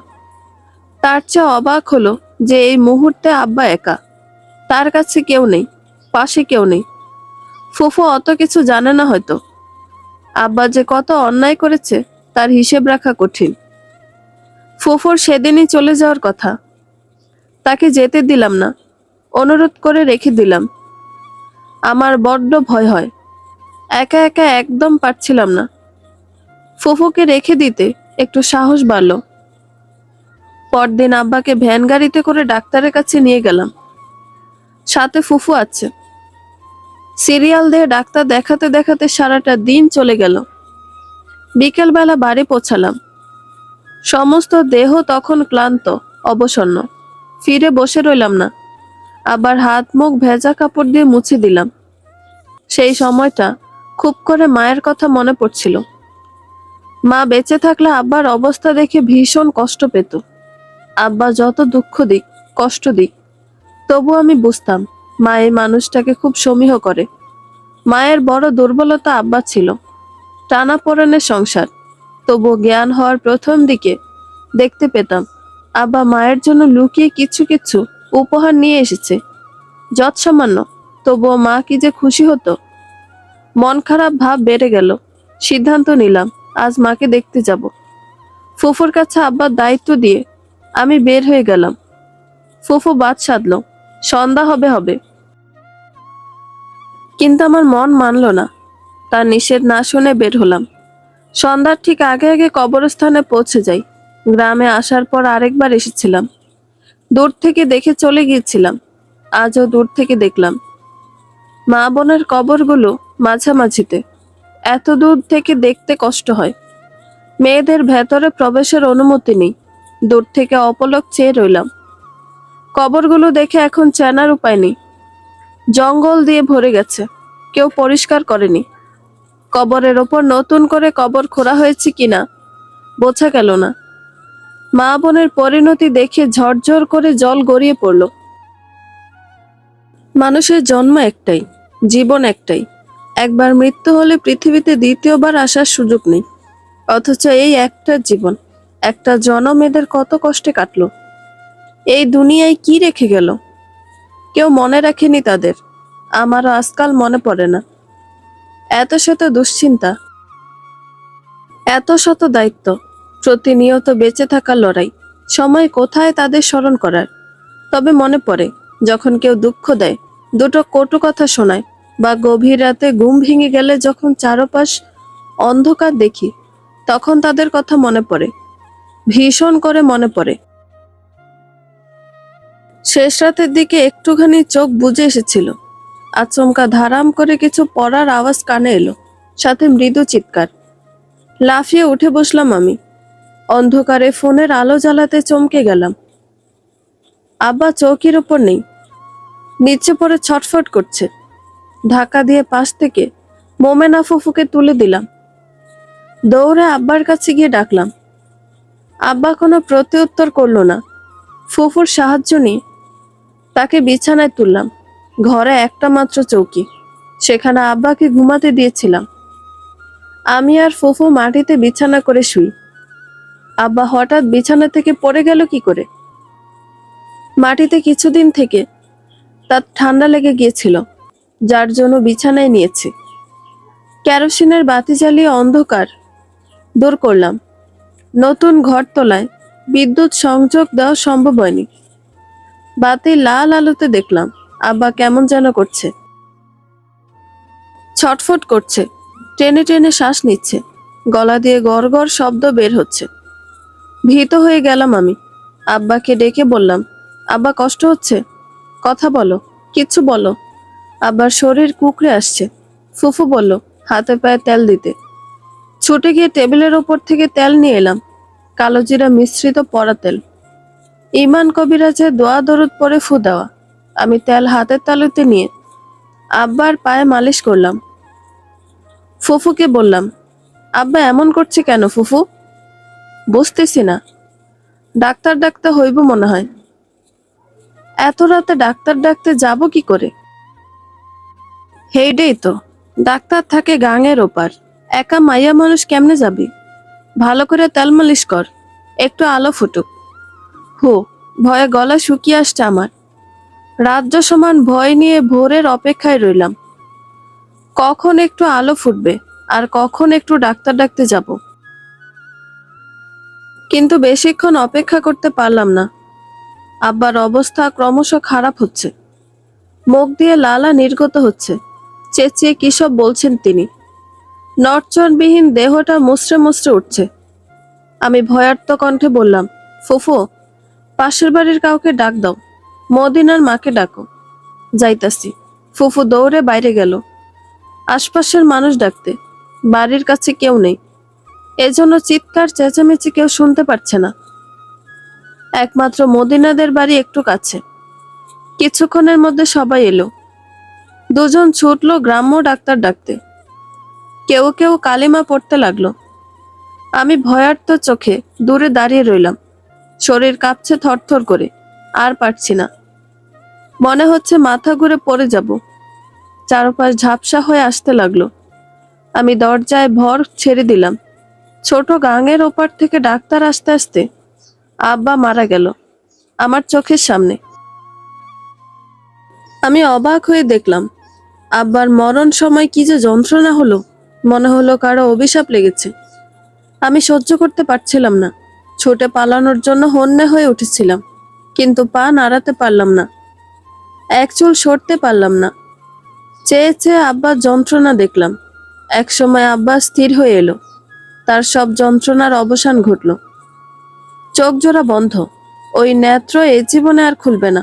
S1: তার চেয়ে অবাক হলো যে এই মুহূর্তে আব্বা একা, তার কাছে কেউ নেই, পাশে কেউ নেই। ফুফু অত কিছু জানে না হয়তো, আব্বা যে কত অন্যায় করেছে তার হিসেব রাখা কঠিন। ফুফুর সেদিনই চলে যাওয়ার কথা, তাকে যেতে দিলাম না, অনুরোধ করে রেখে দিলাম। আমার বড্ড ভয় হয়, একা একা একদম পারছিলাম না। ফুফুকে রেখে দিতে একটু সাহস বাড়ল। পরদিন আব্বাকে ভ্যান গাড়িতে করে ডাক্তারের কাছে নিয়ে গেলাম, সাথে ফুফু আছে। সিরিয়াল দিয়ে ডাক্তার দেখাতে দেখাতে সারাটা দিন চলে গেল। বিকেলবেলা বাড়ি পৌঁছালাম, সমস্ত দেহ তখন ক্লান্ত, অবসন্ন। ফিরে বসে রইলাম না, আবার হাত মুখ ভেজা কাপড় দিয়ে মুছে দিলাম। সেই সময়টা খুব করে মায়ের কথা মনে পড়ছিল। মা বেঁচে থাকলে আব্বার অবস্থা দেখে ভীষণ কষ্ট পেত। আব্বা যত দুঃখ দিক, কষ্ট দিক, তবু আমি বুঝতাম মা এই মানুষটাকে খুব সমীহ করে। মায়ের বড় দুর্বলতা আব্বা ছিল, টানাপোড়েনের সংসার। তবু জ্ঞান হওয়ার প্রথম দিকে দেখতে পেতাম আব্বা মায়ের জন্য লুকিয়ে কিছু কিছু উপহার নিয়ে এসেছে, যৎসামান্য, তবুও মা কি যে খুশি হতো। মন খারাপ ভাব বেড়ে গেল। সিদ্ধান্ত নিলাম আজ মাকে দেখতে যাব। ফুফুর কাছে আব্বার দায়িত্ব দিয়ে আমি বের হয়ে গেলাম। ফুফু বাদ সাধলো, সন্ধ্যা হবে হবে, কিন্তু আমার মন মানল না। তার নিষেধ না শুনে বের হলাম। সন্ধ্যার ঠিক আগে আগে কবরস্থানে পৌঁছে যাই। গ্রামে আসার পর আরেকবার এসেছিলাম, দূর থেকে দেখে চলে গিয়েছিলাম, আজও দূর থেকে দেখলাম। মা বোনের কবরগুলো মাঝামাঝিতে, এত দূর থেকে দেখতে কষ্ট হয়। মেয়েদের ভেতরে প্রবেশের অনুমতি নেই, দূর থেকে অপলক চেয়ে রইলাম। কবরগুলো দেখে এখন চেনার উপায় নেই, জঙ্গল দিয়ে ভরে গেছে, কেউ পরিষ্কার করেনি। কবরের ওপর নতুন করে কবর খোঁড়া হয়েছে কিনা বোঝা গেল না। মা বোনের পরিণতি দেখে ঝরঝর করে জল গড়িয়ে পড়ল। মানুষের জন্ম একটাই, জীবন একটাই, একবার মৃত্যু হলে পৃথিবীতে দ্বিতীয়বার আসার সুযোগ নেই। অথচ এই একটা জীবন, একটা জনম এদের কত কষ্টে কাটলো। এই দুনিয়ায় কি রেখে গেল, কেউ মনে রাখেনি তাদের। আমারও আজকাল মনে পড়ে না। এত শত দুশ্চিন্তা, এত শত দায়িত্ব, প্রতিনিয়ত বেঁচে থাকার লড়াই, সময় কোথায় তাদের স্মরণ করার। তবে মনে পড়ে যখন কেউ দুঃখ দেয়, দুটো কটু কথা শোনায়, বা গভীর রাতে ঘুম ভেঙে গেলে যখন চারপাশ অন্ধকার দেখি, তখন তাদের কথা মনে পড়ে, ভীষণ করে মনে পড়ে। শেষ রাতের দিকে একটুখানি চোখ বুজে এসেছিল। আচমকা ধারাম করে কিছু পড়ার আওয়াজ কানে এলো, সাথে মৃদু চিৎকার। লাফিয়ে উঠে বসলাম আমি। অন্ধকারে ফোনের আলো জ্বালাতে চমকে গেলাম। আব্বা চৌকির উপর নেই, নিচে পড়ে ছটফট করছে। ধাক্কা দিয়ে পাশ থেকে মোমেনা ফুফুকে তুলে দিলাম। দৌড়ে আব্বার কাছে গিয়ে ডাকলাম। আব্বা কোনো প্রত্যুত্তর করলো না। ফুফুর সাহায্য নিয়ে তাকে বিছানায় তুললাম। ঘরে একটা মাত্র চৌকি, সেখানে আব্বাকে ঘুমাতে দিয়েছিলাম। আমি আর ফুফু মাটিতে বিছানা করে শুই। আব্বা হঠাৎ বিছানা থেকে পড়ে গেল কি করে? মাটিতে কিছুদিন থেকে তার ঠান্ডা লেগে গিয়েছিল, যার জন্য বিছানায় নিয়েছে। কেরোসিনের বাতি জ্বালিয়ে অন্ধকার দূর করলাম। নতুন ঘর তোলায় বিদ্যুৎ সংযোগ দেওয়া সম্ভব হয়নি। বাতি লাল আলোতে দেখলাম আব্বা কেমন যেন করছে, ছটফট করছে, টেনে টেনে শ্বাস নিচ্ছে, গলা দিয়ে গড় গড় শব্দ বের হচ্ছে। ভীত হয়ে গেলাম আমি। আব্বাকে ডেকে বললাম, আব্বা কষ্ট হচ্ছে, কথা বলো, কিছু বলো। আব্বার শরীর কুঁকড়ে আসছে। ফুফু বলল হাতে পায়ে তেল দিতে। ছুটে গিয়ে টেবিলের ওপর থেকে তেল নিয়ে এলাম, কালো জিরা মিশ্রিত পড়া তেল। ইমান কবিরাজের দোয়া দরুদ পরে ফু দেওয়া। আমি তেল হাতের তালুতে নিয়ে আব্বার পায়ে মালিশ করলাম। ফুফুকে বললাম, আব্বা এমন করছে কেন ফুফু? বুঝতেছি না, ডাক্তার ডাকতে হইব মনে হয়। এত রাতে ডাক্তার ডাকতে যাব কি করে? হেইডেই তো, ডাক্তার থাকে গাঙের ওপার, একা মাইয়া মানুষ কেমনে যাবি? ভালো করে তেল মালিশ কর, একটু আলো ফুটুক। হো, ভয়ে গলা শুকিয়ে আসছে আমার। রাজ্য সমান ভয় নিয়ে ভোরের অপেক্ষায় রইলাম। কখন একটু আলো ফুটবে আর কখন একটু ডাক্তার ডাকতে যাব। কিন্তু বেশিক্ষণ অপেক্ষা করতে পারলাম না। আব্বার অবস্থা ক্রমশ খারাপ হচ্ছে। মুখ দিয়ে লালা নির্গত হচ্ছে। চেঁচিয়ে কি সব বলছেন তিনি। নড়চড়বিহীন দেহটা মুচড়ে মুচড়ে উঠছে। আমি ভয়ার্ত কণ্ঠে বললাম, ফুফু, পাশের বাড়ির কাউকে ডাক দাও। মদিনার মাকে ডাকো। যাইতাছি। ফুফু দৌড়ে বাইরে গেল আশপাশের মানুষ ডাকতে। বাড়ির কাছে কেউ নেই, এজন্য চিৎকার চেঁচামেচি কেউ শুনতে পারছে না। একমাত্র মদিনাদের বাড়ি একটু কাছে। কিছুক্ষণের মধ্যে সবাই এলো। দুজন ছুটলো গ্রাম্য ডাক্তার ডাকতে। কেউ কেউ কালিমা পড়তে লাগলো। আমি ভয়ার্ত চোখে দূরে দাঁড়িয়ে রইলাম। শরীর কাঁপছে থরথর করে। আর পারছি না। মনে হচ্ছে মাথা ঘুরে পড়ে যাব। চারপাশ ঝাপসা হয়ে আসতে লাগলো। আমি দরজায় ভর ছেড়ে দিলাম। ছোট গাঙের ওপার থেকে ডাক্তার আসতে আসতে আব্বা মারা গেল আমার চোখের সামনে। আমি অবাক হয়ে দেখলাম আব্বার মরণ সময় কি যে যন্ত্রণা হলো। মনে হলো কারো অভিশাপ লেগেছে। আমি সহ্য করতে পারছিলাম না। ছুটে পালানোর জন্য হন্যে হয়ে উঠেছিলাম, কিন্তু পা নাড়াতে পারলাম না। এক চুল সরতে পারলাম না। চেয়ে চেয়ে আব্বার যন্ত্রণা দেখলাম। একসময় আব্বা স্থির হয়ে এলো। তার সব যন্ত্রণার অবসান ঘটল। চোখ জোড়া বন্ধ। ওই নেত্র এ জীবনে আর খুলবে না।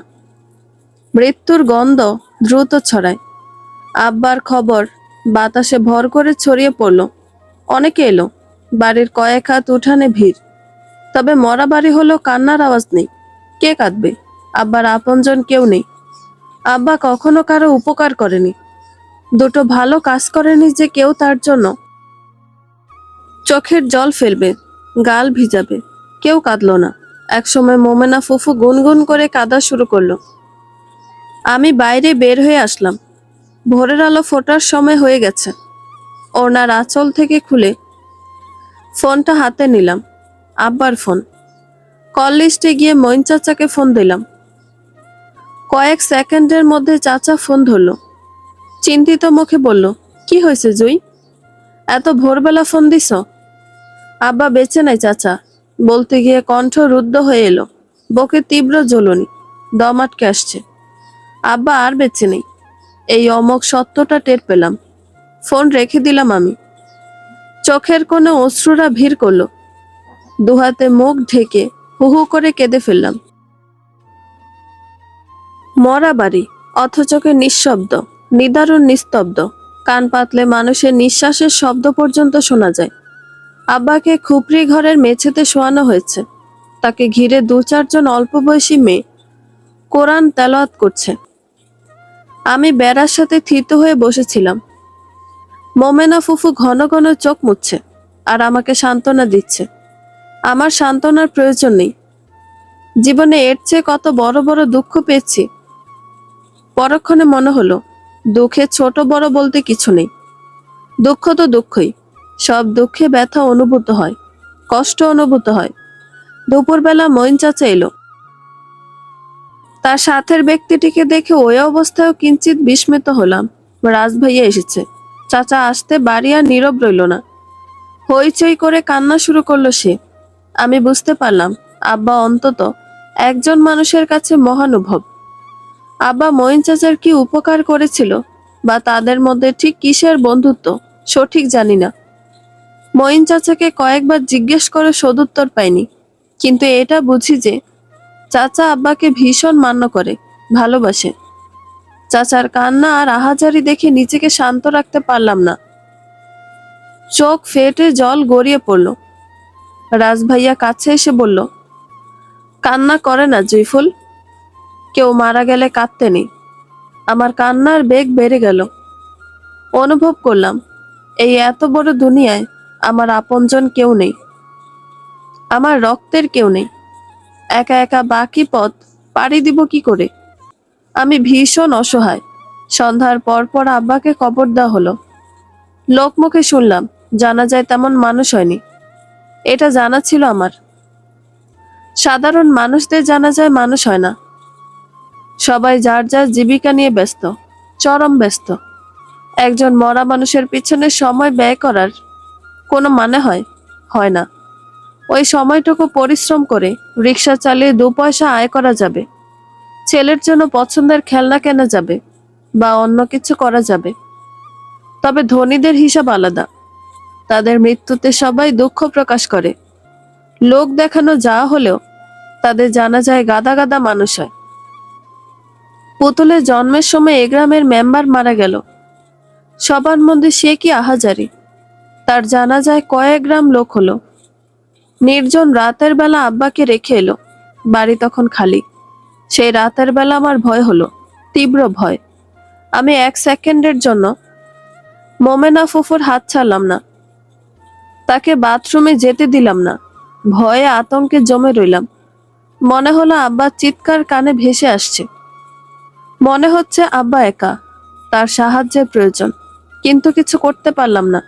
S1: মৃত্যুর গন্ধ দ্রুত ছড়ায়। আব্বার খবর বাতাসে ভর করে ছড়িয়ে পড়ল। অনেকে এলো। বাড়ির কয়েক হাত উঠানে ভিড়। তবে মরা বাড়ি হলো, কান্নার আওয়াজ নেই। কে কাঁদবে? আব্বার আপনজন কেউ নেই। আব্বা কখনো কারো উপকার করেনি, দুটো ভালো কাজ করেনি যে কেউ তার জন্য চোখের জল ফেলবে, গাল ভিজাবে। কেউ কাঁদলো না। একসময় মোমেনা ফুফু গুনগুন করে কাঁদা শুরু করলো। আমি বাইরে বের হয়ে আসলাম। ভোরের আলো ফোটার সময় হয়ে গেছে। ওনার আঁচল থেকে খুলে ফোনটা হাতে নিলাম। আব্বার ফোন। কল লিস্টে গিয়ে মইন চাচাকে ফোন দিলাম। কয়েক সেকেন্ডের মধ্যে চাচা ফোন ধরলো। চিন্তিত মুখে বলল, কি হয়েছে জুই? এত ভোরবেলা ফোন দিছ? আব্বা বেঁচে নাই চাচা। বলতে গিয়ে কণ্ঠ রুদ্ধ হয়ে এলো। বুকে তীব্র জ্বলনি, দম আটকে আসছে। আব্বা আর বেঁচে নেই, এই অমোঘ সত্যটা টের পেলাম। ফোন রেখে দিলাম আমি। চোখের কোণে অশ্রুরা ভিড় করলো। দুহাতে মুখ ঢেকে হু হু করে কেঁদে ফেললাম। মরা বাড়ি, অথচকে নিঃশব্দ, নিদারুণ নিস্তব্ধ। কান পাতলে মানুষের নিঃশ্বাসের শব্দ পর্যন্ত শোনা যায়। আব্বাকে খুপড়ি ঘরের মেঝেতে শোয়ানো হয়েছে। তাকে ঘিরে দু চারজন অল্প বয়সী মেয়ে কোরআন তেলাওয়াত করছে। আমি বেড়ার সাথে থিত হয়ে বসেছিলাম। মোমেনা ফুফু ঘন ঘন চোখ মুছছে আর আমাকে সান্ত্বনা দিচ্ছে। আমার সান্ত্বনার প্রয়োজন নেই। জীবনে এর চেয়ে কত বড় বড় দুঃখ পেয়েছি। পরক্ষণে মনে হলো দুঃখে ছোট বড় বলতে কিছু নেই। দুঃখ তো দুঃখই। সব দুঃখে ব্যথা অনুভূত হয়, কষ্ট অনুভূত হয়। দুপুরবেলা মইন চাচা এলো। তার সাথের ব্যক্তিটিকে দেখে ওই অবস্থায়ও কিঞ্চিত বিস্মিত হলাম। রাজ ভাইয়া এসেছে। চাচা আসতে বাড়ি আর নীরব রইল না। হইচই করে কান্না শুরু করলো সে। আমি বুঝতে পারলাম আব্বা অন্তত একজন মানুষের কাছে মহানুভব। আব্বা মইন চাচার কি উপকার করেছিল, বা তাদের মধ্যে ঠিক কিসের বন্ধুত্ব, সঠিক জানি না। মইন চাচাকে কয়েকবার জিজ্ঞেস করে সদুত্তর পাইনি, কিন্তু এটা বুঝি যে চাচা আব্বাকে ভীষণ মান্য করে, ভালোবাসে। চাচার কান্না আর আহাজারি দেখে নিজেকে শান্ত রাখতে পারলাম না। চোখ ফেটে জল গড়িয়ে পড়ল। রাজ ভাইয়া কাছে এসে বলল, কান্না করে না জয়ফুল, কেউ মারা গেলে কাঁদতে নেই। আমার কান্নার বেগ বেড়ে গেল। অনুভব করলাম এই এত বড় দুনিয়ায় আমার আপনজন কেউ নেই, আমার রক্তের কেউ নেই। একা একা বাকি পথ পাড়ি দিব কি করে? আমি ভীষণ অসহায়। সন্ধ্যার পর পর আব্বাকে কবর দেওয়া হলো। লোকমুখে শুনলাম জানা যায় তেমন মানুষ হয়নি। এটা জানা ছিল আমার। সাধারণ মানুষদের জানাজায় মানুষ হয় না। সবাই যার যার জীবিকা নিয়ে ব্যস্ত, চরম ব্যস্ত। একজন মরা মানুষের পিছনে সময় ব্যয় করার কোনো মানে হয়? হয় না। ওই সময়টুকু পরিশ্রম করে রিক্সা চালিয়ে 2 পয়সা আয় করা যাবে, ছেলের জন্য পছন্দের খেলনা কেনা যাবে, বা অন্য কিছু করা যাবে। তবে ধনীদের হিসাব আলাদা। তাদের মৃত্যুতে সবাই দুঃখ প্রকাশ করে। লোক দেখানো যা হলেও তাদের জানা যায় গাদা গাদা মানুষ হয়। পুতুলের জন্মের সময় এ গ্রামের মেম্বার মারা গেল। সবার মধ্যে সে কি আহাজারি! তার জানা যায় কয়েক গ্রাম লোক হলো। নির্জন রাতের বেলা আব্বাকে রেখে এলো। বাড়ি তখন খালি। সেই রাতের বেলা আমার ভয় হলো, তীব্র ভয়। আমি 1 সেকেন্ডের জন্য মোমেনা ফুফুর হাত ছাড়লাম না। তাকে বাথরুমে যেতে দিলাম না। ভয়ে আতঙ্কে জমে রইলাম। মনে হলো আব্বার চিৎকার কানে ভেসে আসছে। মনে হচ্ছে আব্বা একা, তার সাহায্যের প্রয়োজন, কিন্তু কিছু করতে পারলাম না।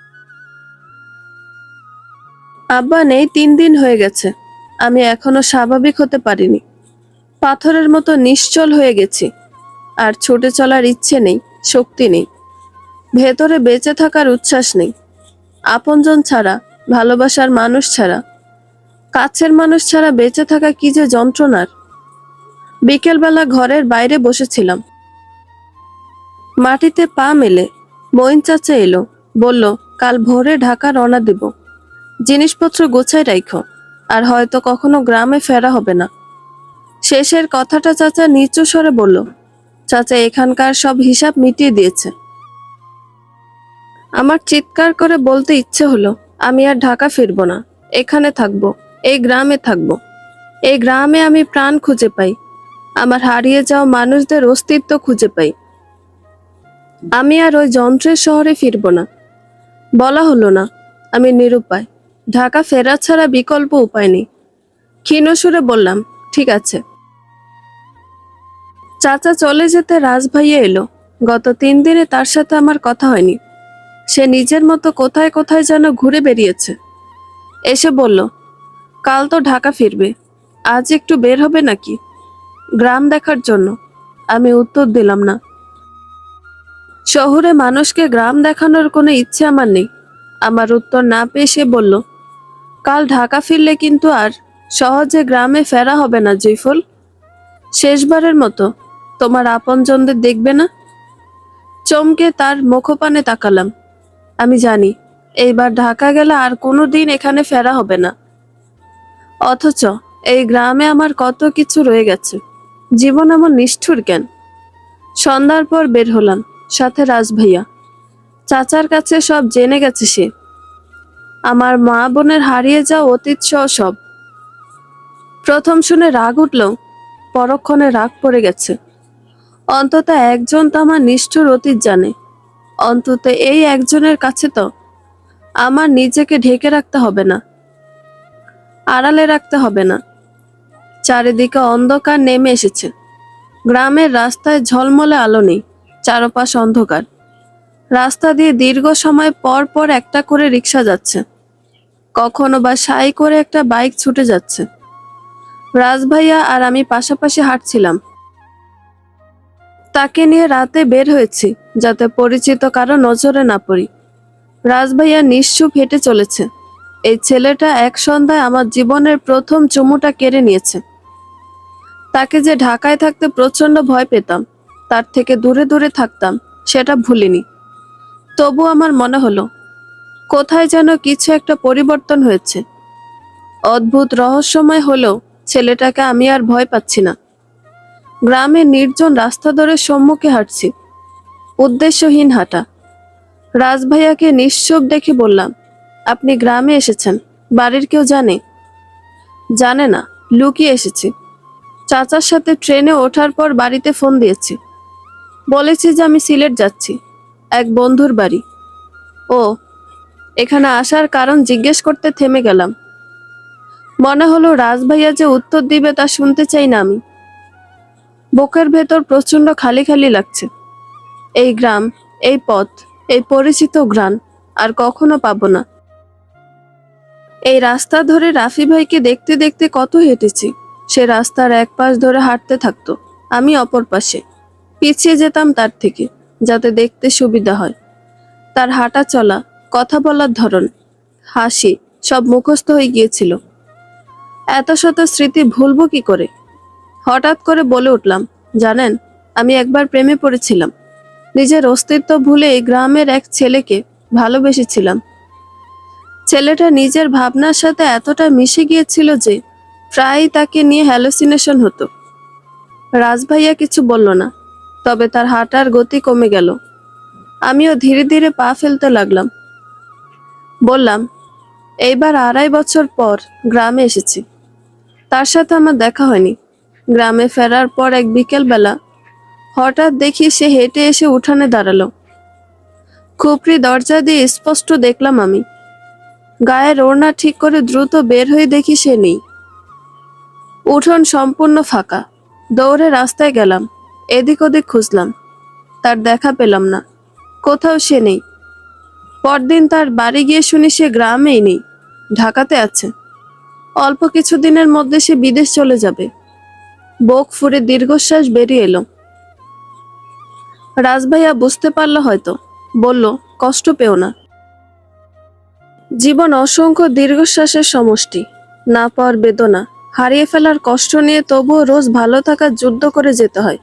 S1: আব্বা নেই 3 দিন হয়ে গেছে। আমি এখনো স্বাভাবিক হতে পারিনি। পাথরের মতো নিশ্চল হয়ে গেছি। আর ছুটে চলার ইচ্ছে নেই, শক্তি নেই। ভেতরে বেঁচে থাকার উচ্ছ্বাস নেই। আপনজন ছাড়া, ভালোবাসার মানুষ ছাড়া, কাছের মানুষ ছাড়া বেঁচে থাকা কি যে যন্ত্রণার। বিকেলবেলা ঘরের বাইরে বসেছিলাম। মাটিতে পা মেলে মঈন চাচা এলো, বলল, কাল ভোরে ঢাকা রওনা দেব। জিনিসপত্র গোছায় রাইখো, আর হয়তো কখনো গ্রামে ফেরা হবে না। শেষের কথাটা চাচা নিচু স্বরে বলল। চাচা এখানকার সব হিসাব মিটিয়ে দিয়েছে। আমার চিৎকার করে বলতে ইচ্ছে হলো, আমি আর ঢাকা ফিরবো না, এখানে থাকবো, এই গ্রামে থাকবো। এই গ্রামে আমি প্রাণ খুঁজে পাই, আমার হারিয়ে যাওয়া মানুষদের অস্তিত্ব খুঁজে পাই। আমি আর ওই যন্ত্রের শহরে ফিরবো না। বলা হলো না, আমি নিরুপায়। ঢাকা ফেরা ছাড়া বিকল্প উপায় নেই। ক্ষীণ সুরে বললাম, ঠিক আছে। চাচা চলে যেতে রাজভাইয়া এলো। গত 3 দিনে তার সাথে আমার কথা হয়নি। সে নিজের মতো কোথায় কোথায় যেন ঘুরে বেরিয়েছে। এসে বলল, কাল তো ঢাকা ফিরবে, আজ একটু বের হবে নাকি, গ্রাম দেখার জন্য? আমি উত্তর দিলাম না। শহরে মানুষকে গ্রাম দেখানোর কোনো ইচ্ছে আমার নেই। আমার উত্তর না পেয়ে সে বলল, কাল ঢাকা ফিরলে কিন্তু আর সহজে গ্রামে ফেরা হবে না জয়ফুল। শেষবারের মতো তোমার আপনজনদের দেখবে না? চমকে তার মুখপানে তাকালাম। আমি জানি এইবার ঢাকা গেলে আর কোনো দিন এখানে ফেরা হবে না। অথচ এই গ্রামে আমার কত কিছু রয়ে গেছে। জীবন এমন নিষ্ঠুর কেন? সন্ধ্যার পর বের হলাম, সাথে রাজভাইয়া। চাচার কাছে সব জেনে গেছে সে। আমার মা বোনের হারিয়ে যাওয়া অতীত সহ সব। প্রথম শুনে রাগ উঠল, পরক্ষণে রাগ পড়ে গেছে। অন্তত একজন তো আমার নিষ্ঠুর অতীত জানে। অন্তত এই একজনের কাছে তো আমার নিজেকে ঢেকে রাখতে হবে না, আড়ালে রাখতে হবে না। চারিদিকে অন্ধকার নেমে এসেছে। গ্রামের রাস্তায় ঝলমলে আলো নেই, চারপাশ অন্ধকার। রাস্তা দিয়ে দীর্ঘ সময় পর পর একটা করে রিক্সা যাচ্ছে, কখনো বা সাই করে একটা বাইক ছুটে যাচ্ছে। রাজভাইয়া আর আমি পাশাপাশি হাঁটছিলাম। তাকে নিয়ে রাতে বের হয়েছি, যাতে পরিচিত কারো নজরে না পড়ি। রাজভাইয়া নিশ্চুপ হেঁটে চলেছে। এই ছেলেটা এক সন্ধ্যায় আমার জীবনের প্রথম চুমুটা কেড়ে নিয়েছে। তাকে যে ঢাকায় থাকতে প্রচন্ড ভয় পেতাম, তার থেকে দূরে দূরে থাকতাম, সেটা ভুলিনি। তবু আমার মনে হলো কোথায় যেন কিছু একটা পরিবর্তন হয়েছে। অদ্ভুত রহস্যময় হলেও ছেলেটাকে আমি আর ভয় পাচ্ছি না। গ্রামের নির্জন রাস্তা ধরে সম্মুখে হাঁটছি, উদ্দেশ্যহীন হাঁটা। রাজভাইয়াকে নিশ্চুপ দেখে বললাম, আপনি গ্রামে এসেছেন, বাড়ির কেউ জানে? জানে না, লুকিয়ে এসেছি। চাচার সাথে ট্রেনে ওঠার পর বাড়িতে ফোন দিয়েছি, বলেছি যে আমি সিলেট যাচ্ছি, এক বন্ধুর বাড়ি। ও, এখানে আসার কারণ জিজ্ঞেস করতে থেমে গেলাম। মনে হলো রাজভাইয়া যে উত্তর দিবে তা শুনতে চাই না আমি। বুকের ভেতর প্রচন্ড খালি খালি লাগছে। এই গ্রাম, এই পথ, এই পরিচিত গ্রাম আর কখনো পাবো না। এই রাস্তা ধরে রাফি ভাইকে দেখতে দেখতে কত হেঁটেছি। সে রাস্তার এক পাশ ধরে হাঁটতে থাকতো, আমি অপর পাশে। পিছিয়ে যেতাম তার থেকে, যাতে দেখতে সুবিধা হয়। তার হাঁটা চলা, কথা বলার ধরন, হাসি সব মুখস্থ হয়ে গিয়েছিল। এত শত স্মৃতি ভুলবো কি করে? হঠাৎ করে বলে উঠলাম, জানেন, আমি একবার প্রেমে পড়েছিলাম। নিজের অস্তিত্ব ভুলে এই গ্রামের এক ছেলেকে ভালোবেসেছিলাম। ছেলেটা নিজের ভাবনার সাথে এতটা মিশে গিয়েছিল যে প্রায়ই তাকে নিয়ে হ্যালুসিনেশন হতো। রাজভাইয়া কিছু বলল না, তবে তার হাঁটার গতি কমে গেল। আমিও ধীরে ধীরে পা ফেলতে লাগলাম। বললাম, এইবার 2.5 বছর পর গ্রামে এসেছি। তার সাথে আমার দেখা হয়নি। গ্রামে ফেরার পর এক বিকেল বেলা হঠাৎ দেখি সে হেঁটে এসে উঠানে দাঁড়ালো। খুপড়ি দরজা দিয়ে স্পষ্ট দেখলাম আমি। গায়ের ওড়না ঠিক করে দ্রুত বের হয়ে দেখি সে নেই। উঠোন সম্পূর্ণ ফাঁকা। দৌড়ে রাস্তায় গেলাম, এদিক ওদিক খুঁজলাম, তার দেখা পেলাম না। কোথাও সে নেই। পরদিন তার বাড়ি গিয়ে শুনি সে গ্রামেই নেই, ঢাকাতে আছে। অল্প কিছুদিনের মধ্যে সে বিদেশ চলে যাবে। বুক ফুঁড়ে দীর্ঘশ্বাস বেরিয়ে এলো। রাজভাইয়া বুঝতে পারলো হয়তো, বলল, কষ্ট পেও না। জীবন অসংখ্য দীর্ঘশ্বাসের সমষ্টি। না পাওয়ার বেদনা, হারিয়ে ফেলার কষ্ট নিয়ে তবুও রোজ ভালো থাকার যুদ্ধ করে যেতে হয়।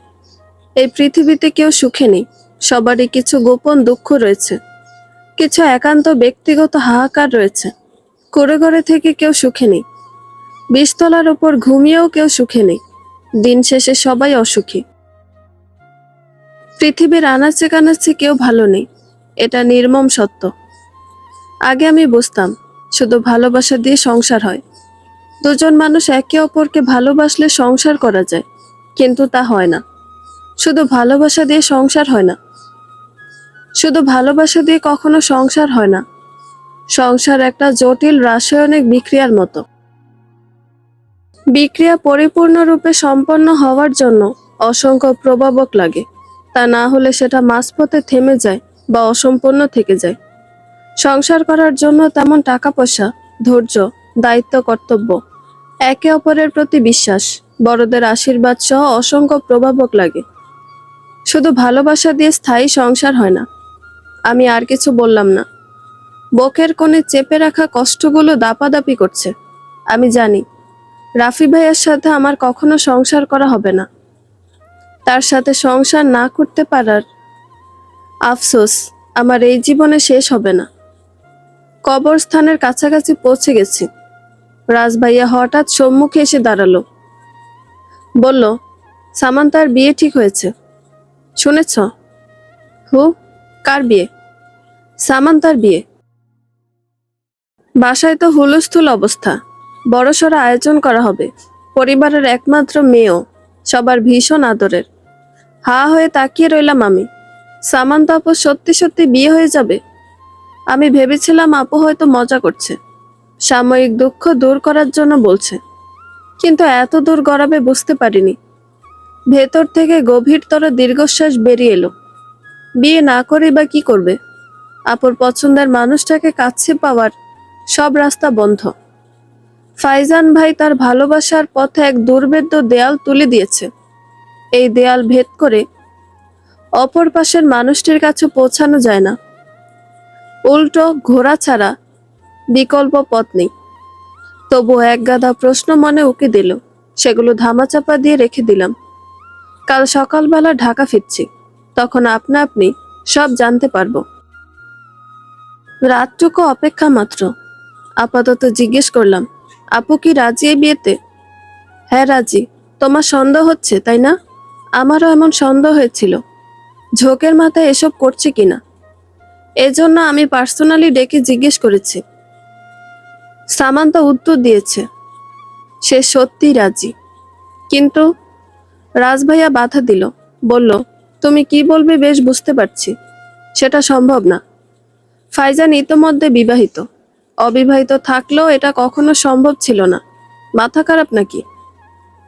S1: এই পৃথিবীতে কেউ সুখে নেই। সবারই কিছু গোপন দুঃখ রয়েছে, কিছু একান্ত ব্যক্তিগত হাহাকার রয়েছে। কুঁড়ে ঘরে থেকে কেউ সুখে নেই। বিছতলার উপর ঘুমিয়েও কেউ সুখে নেই। দিন শেষে সবাই অসুখী। পৃথিবীর আনাচে কানাচে কেউ ভালো নেই, এটা নির্মম সত্য। আগে আমি বুঝতাম শুধু ভালোবাসা দিয়ে সংসার হয়। দুজন মানুষ একে অপরকে ভালোবাসলে সংসার করা যায়, কিন্তু তা হয় না। শুধু ভালোবাসা দিয়ে সংসার হয় না। শুধু ভালোবাসা দিয়ে কখনো সংসার হয় না। সংসার একটা জটিল রাসায়নিক বিক্রিয়ার মতো। বিক্রিয়া পরিপূর্ণরূপে সম্পন্ন হওয়ার জন্য অসংখ্য প্রভাবক লাগে। তা না হলে সেটা মাঝপথে থেমে যায় বা অসম্পূর্ণ থেকে যায়। সংসার করার জন্য তেমন টাকা পয়সা, ধৈর্য, দায়িত্ব, কর্তব্য, একে অপরের প্রতি বিশ্বাস, বড়দের আশীর্বাদ সহ অসংখ্য প্রভাবক লাগে। শুধু ভালোবাসা দিয়ে স্থায়ী সংসার হয় না। আমি আর কিছু বললাম না। বুকের কোণে চেপে রাখা কষ্টগুলো দাপাদাপি করছে। আমি জানি রাফি ভাইয়ের সাথে আমার কখনো সংসার করা হবে না। তার সাথে সংসার না করতে পারার আফসোস আমার এই জীবনে শেষ হবে না। কবরস্থানের কাছাকাছি পৌঁছে গেছি। রাজভাইয়া হঠাৎ সম্মুখে এসে দাঁড়ালো। বলল, সামান্তার বিয়ে ঠিক হয়েছে, শুনেছ? হু? কার বিয়ে? সামান্তার বিয়ে। বাসায় তো হুলস্থুল অবস্থা। বড়সড় আয়োজন করা হবে। পরিবারের একমাত্র মেয়েও, সবার ভীষণ আদরের। হা হয়ে তাকিয়ে রইলাম আমি। সামান্তা আপু সত্যি সত্যি বিয়ে হয়ে যাবে? আমি ভেবেছিলাম আপু হয়তো মজা করছে, সাময়িক দুঃখ দূর করার জন্য বলছে, কিন্তু এত দূর গড়াবে বুঝতে পারিনি। ভেতর থেকে গভীরতর দীর্ঘশ্বাস বেরিয়ে এলো। বিয়ে না করে বা কি করবে? আপুর পছন্দের মানুষটাকে কাছে পাওয়ার সব রাস্তা বন্ধ। ফাইজান ভাই তার ভালোবাসার পথে এক দুর্ভেদ্য দেয়াল তুলে দিয়েছে। এই দেয়াল ভেদ করে অপর পাশের মানুষটির কাছে পৌঁছানো যায় না। উল্টো ঘোড়া ছাড়া বিকল্প পথ নেই। তবুও এক গাদা প্রশ্ন মনে উকি দিল, সেগুলো ধামাচাপা দিয়ে রেখে দিলাম। কাল সকালবেলা ঢাকা ফিরছি, তখন আপনা আপনি সব জানতে পারবো। রাতটুকু অপেক্ষা মাত্র। আপাতত জিজ্ঞেস করলাম, আপু কি রাজি এই বিয়েতে? হ্যাঁ রাজি। তোমার সন্দেহ হচ্ছে তাই না? আমারও এমন সন্দেহ হয়েছিল, ঝোঁকের মাথায় এসব করছে কিনা। এজন্য আমি পার্সোনালি ডেকে জিজ্ঞেস করেছি। সামান্তা উত্তর দিয়েছে সে সত্যি রাজি। কিন্তু রাজভাইয়া বাধা দিল, বলল, তুমি কি বলবে বেশ বুঝতে পারছি, সেটা সম্ভব না। ফাইজান ইতোমধ্যে বিবাহিত। অবিবাহিত থাকলেও এটা কখনো সম্ভব ছিল না। মাথা খারাপ নাকি?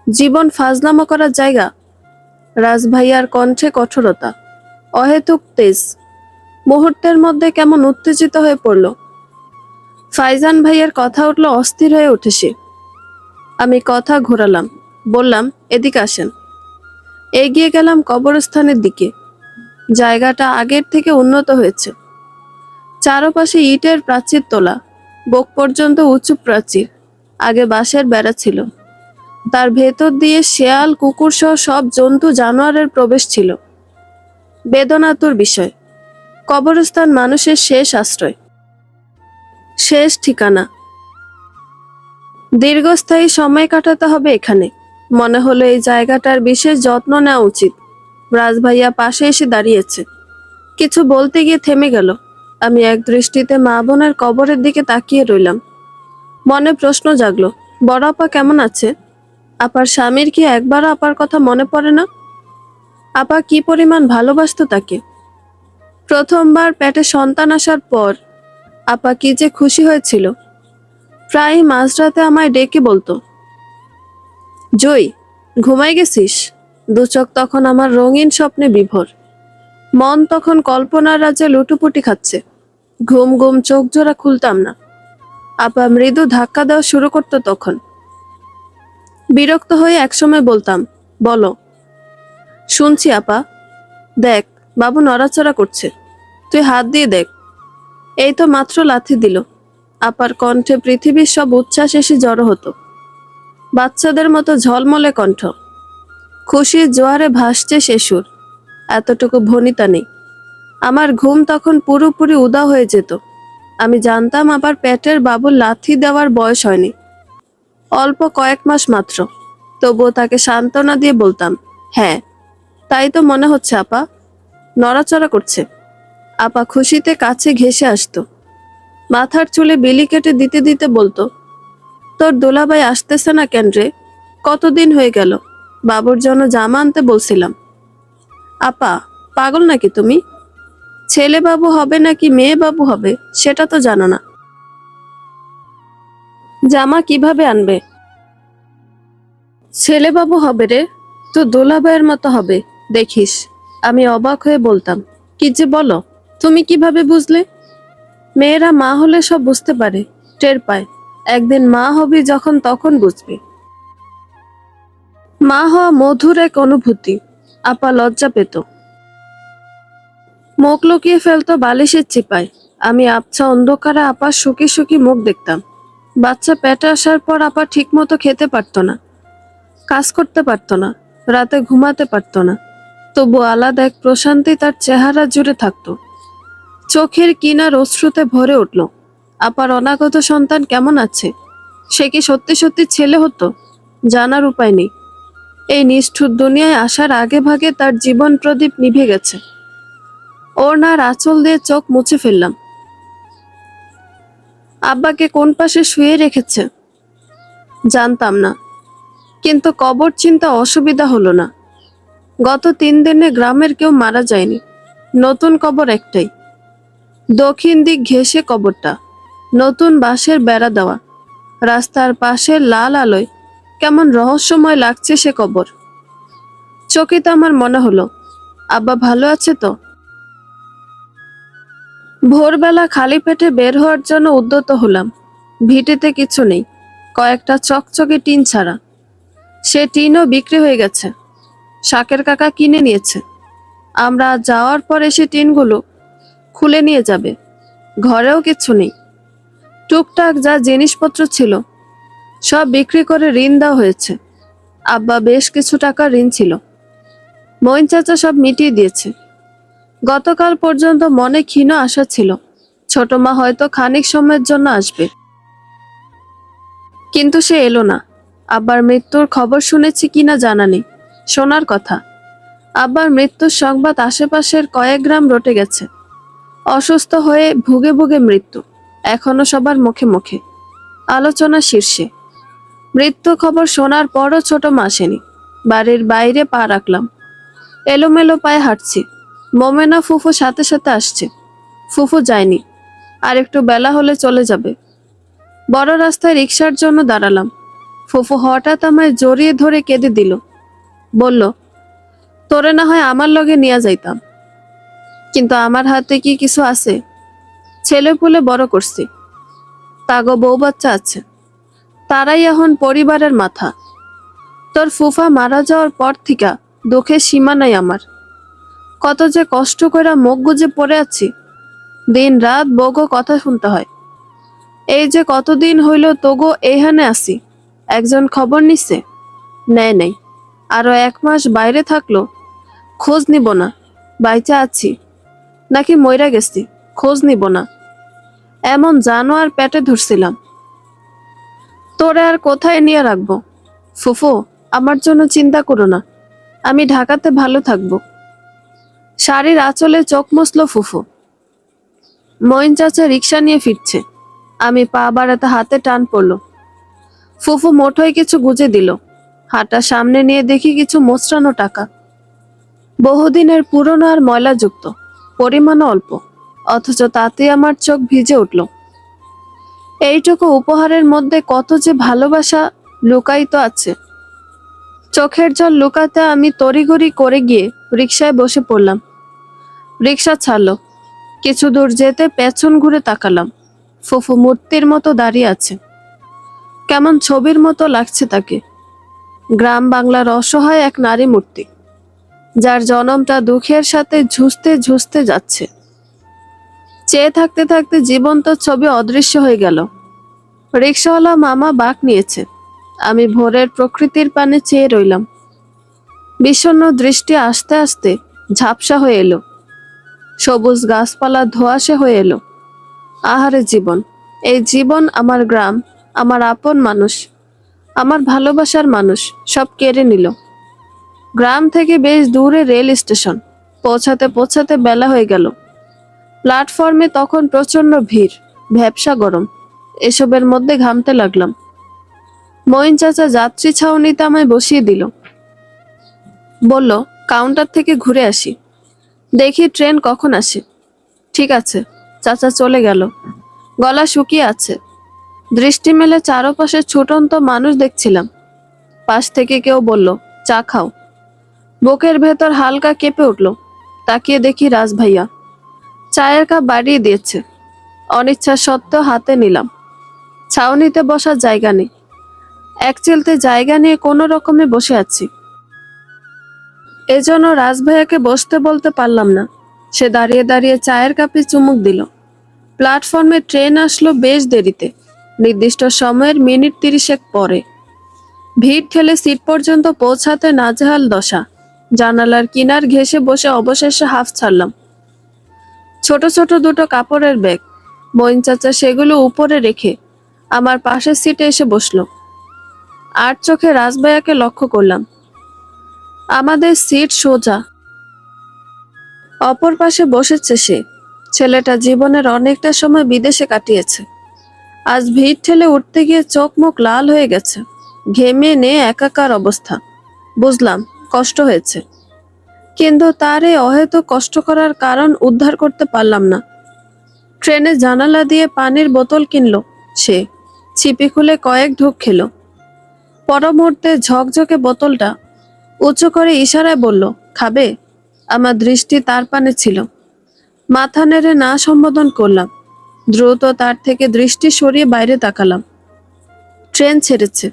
S1: জীবন ফাজলামো করার জায়গা? রাজভাইয়ার কণ্ঠে কঠোরতা, অহেতুক তেজ। মুহূর্তের মধ্যে কেমন উত্তেজিত হয়ে পড়ল। ফাইজান ভাইয়ের কথা উঠল, অস্থির হয়ে উঠে সে। আমি কথা ঘোরালাম, বললাম, এদিকে আসেন। এগিয়ে গেলাম কবরস্থানের দিকে। জায়গাটা আগের থেকে উন্নত হয়েছে। চারপাশে ইটের প্রাচীর তোলা, বুক পর্যন্ত উঁচু প্রাচীর। আগে বাঁশের বেড়া ছিল, তার ভেতর দিয়ে শেয়াল, কুকুর সহ সব জন্তু জানোয়ারের প্রবেশ ছিল। বেদনাতুর বিষয়, কবরস্থান মানুষের শেষ আশ্রয়, শেষ ঠিকানা। দীর্ঘস্থায়ী সময় কাটাতে হবে এখানে। মনে হলো এই জায়গাটার বিশেষ যত্ন নেওয়া উচিত। রাজ ভাইয়া পাশে এসে দাঁড়িয়েছে, কিছু বলতে গিয়ে থেমে গেল। আমি এক দৃষ্টিতে মা বোনের কবরের দিকে তাকিয়ে রইলাম। মনে প্রশ্ন জাগলো, বড় আপা কেমন আছে? আপার স্বামীর কি একবারও আপার কথা মনে পড়ে না? আপা কি পরিমাণ ভালোবাসতো তাকে। প্রথমবার পেটে সন্তান আসার পর আপা কি যে খুশি হয়েছিল। প্রায় মাঝরাতে আমায় ডেকে বলতো, জয়, ঘুমাই গেছিস? দু চোখ তখন আমার রঙিন স্বপ্নে বিভোর। মন তখন কল্পনার রাজ্যে লুটোপুটি খাচ্ছে। ঘুম ঘুম চোখ জোড়া খুলতাম না। আপা মৃদু ধাক্কা দেওয়া শুরু করতো তখন। বিরক্ত হয়ে একসময় বলতাম, বলো। শুনছি আপা। দেখ, বাবু নড়াচড়া করছে, তুই হাত দিয়ে দেখ। এই তো মাত্র লাথি দিল। আপার কণ্ঠে পৃথিবীর সব উচ্ছ্বাস এসে জড়ো হতো। বাচ্চাদের মতো ঝলমলে কণ্ঠ, খুশির জোয়ারে ভাসছে সে সুর। এতটুকু ভনিতা নেই। আমার ঘুম তখন পুরোপুরি উদা হয়ে যেত। আমি জানতাম আবার পেটের বাবুর লাথি দেওয়ার বয়স হয়নি, অল্প কয়েক মাস মাত্র। তবুও তাকে সান্ত্বনা দিয়ে বলতাম, হ্যাঁ, তাই তো মনে হচ্ছে আপা, নড়াচড়া করছে। আপা খুশিতে কাছে ঘেঁষে আসতো, মাথার চুলে বিলি কেটে দিতে দিতে বলতো, তোর দোলাভাই আসতেছে না কেন রে? কতদিন হয়ে গেল, বাবুর জন্য জামা আনতে বলছিলাম। আপা, পাগল নাকি তুমি? ছেলে বাবু হবে নাকি মেয়ে বাবু হবে সেটা তো জানো না। জামা কিভাবে আনবে? ছেলে বাবু হবে রে, তো দোলাভাইয়ের মতো হবে, দেখিস। আমি অবাক হয়ে বলতাম, কি যে বলো, তুমি কিভাবে বুঝলে? মেয়েরা মা হলে সব বুঝতে পারে, টের পায়। একদিন মা হবি যখন, তখন বুঝবি। মা হওয়া মধুর এক অনুভূতি। আপা লজ্জা পেত, মুখ লুকিয়ে ফেলতো বালিশের চিপায়। আমি আবছা অন্ধকারে আপার শুকি শুকি মুখ দেখতাম। বাচ্চা পেটে আসার পর আপা ঠিক মতো খেতে পারতো না, কাজ করতে পারতো না, রাতে ঘুমাতে পারতো না। তবু আলাদা এক প্রশান্তি তার চেহারা জুড়ে থাকতো। চোখের কিনার অশ্রুতে ভরে উঠল। আপার অনাগত সন্তান কেমন আছে? সে কি সত্যি সত্যি ছেলে হতো? জানার উপায় নেই। এই নিষ্ঠুর দুনিয়ায় আসার আগে ভাগে তার জীবন প্রদীপ নিভে গেছে। ওড়নার আঁচল দিয়ে চোখ মুছে ফেললাম। আব্বাকে কোন পাশে শুয়ে রেখেছে জানতাম না, কিন্তু কবর চিন্তা অসুবিধা হলো না। গত 3 দিনে গ্রামের কেউ মারা যায়নি। নতুন কবর একটাই, দক্ষিণ দিক ঘেঁষে কবরটা, নতুন বাঁশের বেড়া দেওয়া। রাস্তার পাশে লাল আলোয় কেমন রহস্যময় লাগছে সে কবর। চকিত আমার মনে হলো, আব্বা ভালো আছে তো? ভোরবেলা খালি পেটে বের হওয়ার জন্য উদ্যত হলাম। ভিটেতে কিছু নেই, কয়েকটা চকচকে টিন ছাড়া। সে টিনও বিক্রি হয়ে গেছে, শাকের কাকা কিনে নিয়েছে। আমরা যাওয়ার পর এসে টিনগুলো খুলে নিয়ে যাবে। ঘরেও কিছু নেই। টুকটাক যা জিনিসপত্র ছিল সব বিক্রি করে ঋণ দেওয়া হয়েছে। আব্বা বেশ কিছু টাকা ঋণ ছিল, মইন চাচা সব মিটিয়ে দিয়েছে। গতকাল পর্যন্ত মনে ক্ষীণ আশা ছিল, ছোট মা হয়তো খানিক সময়ের জন্য আসবে, কিন্তু সে এলো না। আব্বার মৃত্যুর খবর শুনেছি কিনা জানা নেই, শোনার কথা। আব্বার মৃত্যুর সংবাদ আশেপাশের কয়েক গ্রাম রটে গেছে। অসুস্থ হয়ে ভুগে ভুগে মৃত্যু এখনো সবার মুখে মুখে, আলোচনা শীর্ষে। মৃত্যু খবর শোনার পরও ছোট মা আসেনি। বাড়ির বাইরে পা রাখলাম, এলোমেলো পায়ে হাঁটছি। মোমেনা ফুফু সাথে সাথে আসছে। ফুফু যায়নি, আর একটু বেলা হলে চলে যাবে। বড় রাস্তায় রিকশার জন্য দাঁড়ালাম। ফুফু হঠাৎ আমায় জড়িয়ে ধরে কেঁদে দিল। বলল, তোরে না হয় আমার লগে নিয়ে যাইতাম, কিন্তু আমার হাতে কি কিছু আছে? ছেলে পুলে বড় করছি, তাগো বউ বাচ্চা আছে, তারাই এখন পরিবারের মাথা। তোর ফুফা মারা যাওয়ার পর থেকে দুঃখের সীমা নাই আমার। কত যে কষ্ট করে মুখ গুজে পড়ে আছি, দিন রাত বগো কথা শুনতে হয়। এই যে কতদিন হইল তোগো এইখানে আসি, একজন খবর নিচ্ছে? নেয় নাই। আরো 1 মাস বাইরে থাকলো, খোঁজ নিব না বাইচা আছি নাকি মইরা গেছি, খোঁজ নিব না। এমন জানোয়ার পেটে ধরছিলাম, তোরে আর কোথায় নিয়ে রাখবো? ফুফু, আমার জন্য চিন্তা করো না, আমি ঢাকাতে ভালো থাকবো। শাড়ির আঁচলে চোখ মুছলো ফুফু। মইন চাচা রিক্সা নিয়ে ফিরছে, আমি পা বাড়াতে হাতে টান পড়লো। ফুফু মুঠোয় কিছু গুজে দিল। হাঁটা সামনে নিয়ে দেখি কিছু মোচড়ানো টাকা, বহুদিনের পুরনো আর ময়লাযুক্ত, পরিমাণও অল্প, অথচ তাতে আমার চোখ ভিজে উঠল। এইটুকু উপহারের মধ্যে কত যে ভালোবাসা লুকায়িত আছে। চোখের জল লুকাতে আমি তড়িঘড়ি করে গিয়ে রিকশায় বসে পড়লাম। রিকশা ছাড়লো। কিছু দূর যেতে পেছন ঘুরে তাকালাম। ফুফু মূর্তির মতো দাঁড়িয়ে আছে, কেমন ছবির মতো লাগছে তাকে। গ্রাম বাংলার অসহায় এক নারী মূর্তি, যার জনমটা দুঃখের সাথে ঝুঁসতে ঝুঁসতে যাচ্ছে। চেয়ে থাকতে থাকতে জীবন্ত ছবি অদৃশ্য হয়ে গেল। রিকশাওয়ালা মামা বাঁক নিয়েছে। আমি ভোরের প্রকৃতির পানে চেয়ে রইলাম। বিষণ্ণ দৃষ্টি আস্তে আস্তে ঝাপসা হয়ে এলো। সবুজ গাছপালা ধোঁয়াশে হয়ে এলো। আহারে জীবন, এই জীবন, আমার গ্রাম, আমার আপন মানুষ, আমার ভালোবাসার মানুষ সব কেড়ে নিল। গ্রাম থেকে বেশ দূরে রেল স্টেশন। পৌঁছাতে পৌঁছাতে বেলা হয়ে গেল। প্ল্যাটফর্মে তখন প্রচন্ড ভিড়, ভ্যাপসা গরম। এসবের মধ্যে ঘামতে লাগলাম। মইন চাচা যাত্রী ছাউনিতে আমায় বসিয়ে দিল। বলল, কাউন্টার থেকে ঘুরে আসি, দেখি ট্রেন কখন আসে। ঠিক আছে। চাচা চলে গেল। গলা শুকিয়ে আছে। দৃষ্টি মেলে চারপাশে ছুটন্ত মানুষ দেখছিলাম। পাশ থেকে কেউ বলল, চা খাও। বুকের ভেতর হালকা কেঁপে উঠল। তাকিয়ে দেখি রাজ ভাইয়া চায়ের কাপ বাড়িয়ে দিয়েছে। অনিচ্ছা সত্ত্বেও হাতে নিলাম। ছাউনিতে বসার জায়গা নেই। এক চিলতে জায়গা নিয়ে কোনো রকমে বসে আছি। এজন্য রাজ ভাইয়াকে বসতে বলতে পারলাম না। সে দাঁড়িয়ে দাঁড়িয়ে চায়ের কাপে চুমুক দিল। প্ল্যাটফর্মে ট্রেন আসলো বেশ দেরিতে, নির্দিষ্ট সময়ের মিনিট 30 পরে। ভিড় ঠেলে সিট পর্যন্ত পৌঁছাতে নাজেহাল দশা। জানালার কিনার ঘেঁষে বসে অবশেষে হাঁফ ছাড়লাম। ছোট ছোট দুটো কাপড়ের ব্যাগ। মইন চাচা সেগুলো উপরে রেখে আমার পাশের সিটে এসে বসলো। আর চোখে রাজভাইয়াকে লক্ষ্য করলাম। আমাদের সিট সোজা। অপর পাশে বসেছে সে। ছেলেটা জীবনের অনেকটা সময় বিদেশে কাটিয়েছে। আজ ভিড় ঠেলে উঠতে গিয়ে চোখ মুখ লাল হয়ে গেছে। ঘেমে নে একাকার অবস্থা। বুঝলাম কষ্ট হয়েছে, কিন্তু তার এই অহেতুক কষ্ট করার কারণ উদ্ধার করতে পারলাম না। ট্রেনে জানালা দিয়ে পানির বোতল কিনলো সে। ছিপি খুলে কয়েক ঢোক খেলো। পর মুহূর্তে ঝকঝকে বোতলটা উঁচু করে ইশারায় বলল, খাবে? আমার দৃষ্টি তার পানে ছিল। মাথা নেড়ে না সম্বোধন করলাম। দ্রুত তার থেকে দৃষ্টি সরিয়ে বাইরে তাকালাম। ট্রেন ছেড়েছে।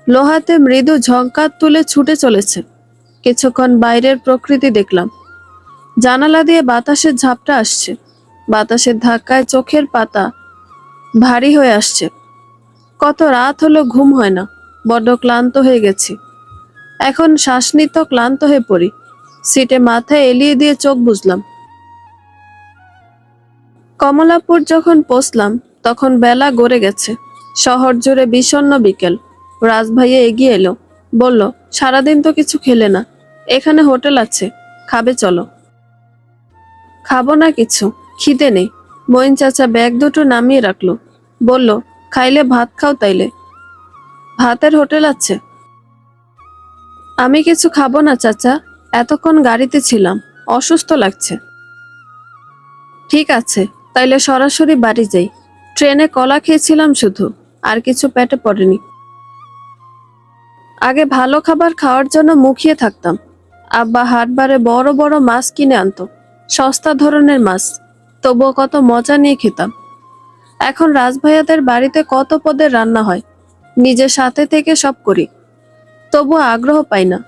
S1: লোহাতে মৃদু ঝংকার তুলে ছুটে চলেছে। কিছুক্ষণ বাইরের প্রকৃতি দেখলাম। জানালা দিয়ে বাতাসের ঝাপটা আসছে। বাতাসের ধাক্কায় চোখের পাতা ভারী হয়ে আসছে। কত রাত হলো ঘুম হয় না। বড্ড ক্লান্ত হয়ে গেছি। এখন শ্বাস নিতে ক্লান্ত হয়ে পড়ি। সিটে মাথা এলিয়ে দিয়ে চোখ বুঝলাম। কমলাপুর যখন পৌঁছলাম তখন বেলা গড়ে গেছে। শহর জুড়ে বিষণ্ণ বিকেল। রাজভাইয়া এগিয়ে এলো। বলল, সারাদিন তো কিছু খেলে না, এখানে হোটেল আছে, খাবে চলো। খাবো না কিছু, খিদে নেই। মইন চাচা ব্যাগ দুটো নামিয়ে রাখলো। বলল, খাইলে ভাত খাও তাইলে, ভাতের হোটেল আছে। আমি কিছু খাবো না চাচা, এতক্ষণ গাড়িতে ছিলাম, অসুস্থ লাগছে। ঠিক আছে, তাইলে সরাসরি বাড়ি যাই। ট্রেনে কলা খেয়েছিলাম শুধু, আর কিছু পেটে পড়েনি। আগে ভালো খাবার খাওয়ার জন্য মুখিয়ে থাকতাম। আব্বা হাটবারে বড় বড় মাছ কিনে আনতো, সস্তা ধরনের মাছ। তবুও কত মজা নিয়ে খেতাম। এখন রাজভাইয়াদের বাড়িতে কত পদের রান্না হয়, নিজের সাথে থেকে সব করি। তবুও আগ্রহ পাই না।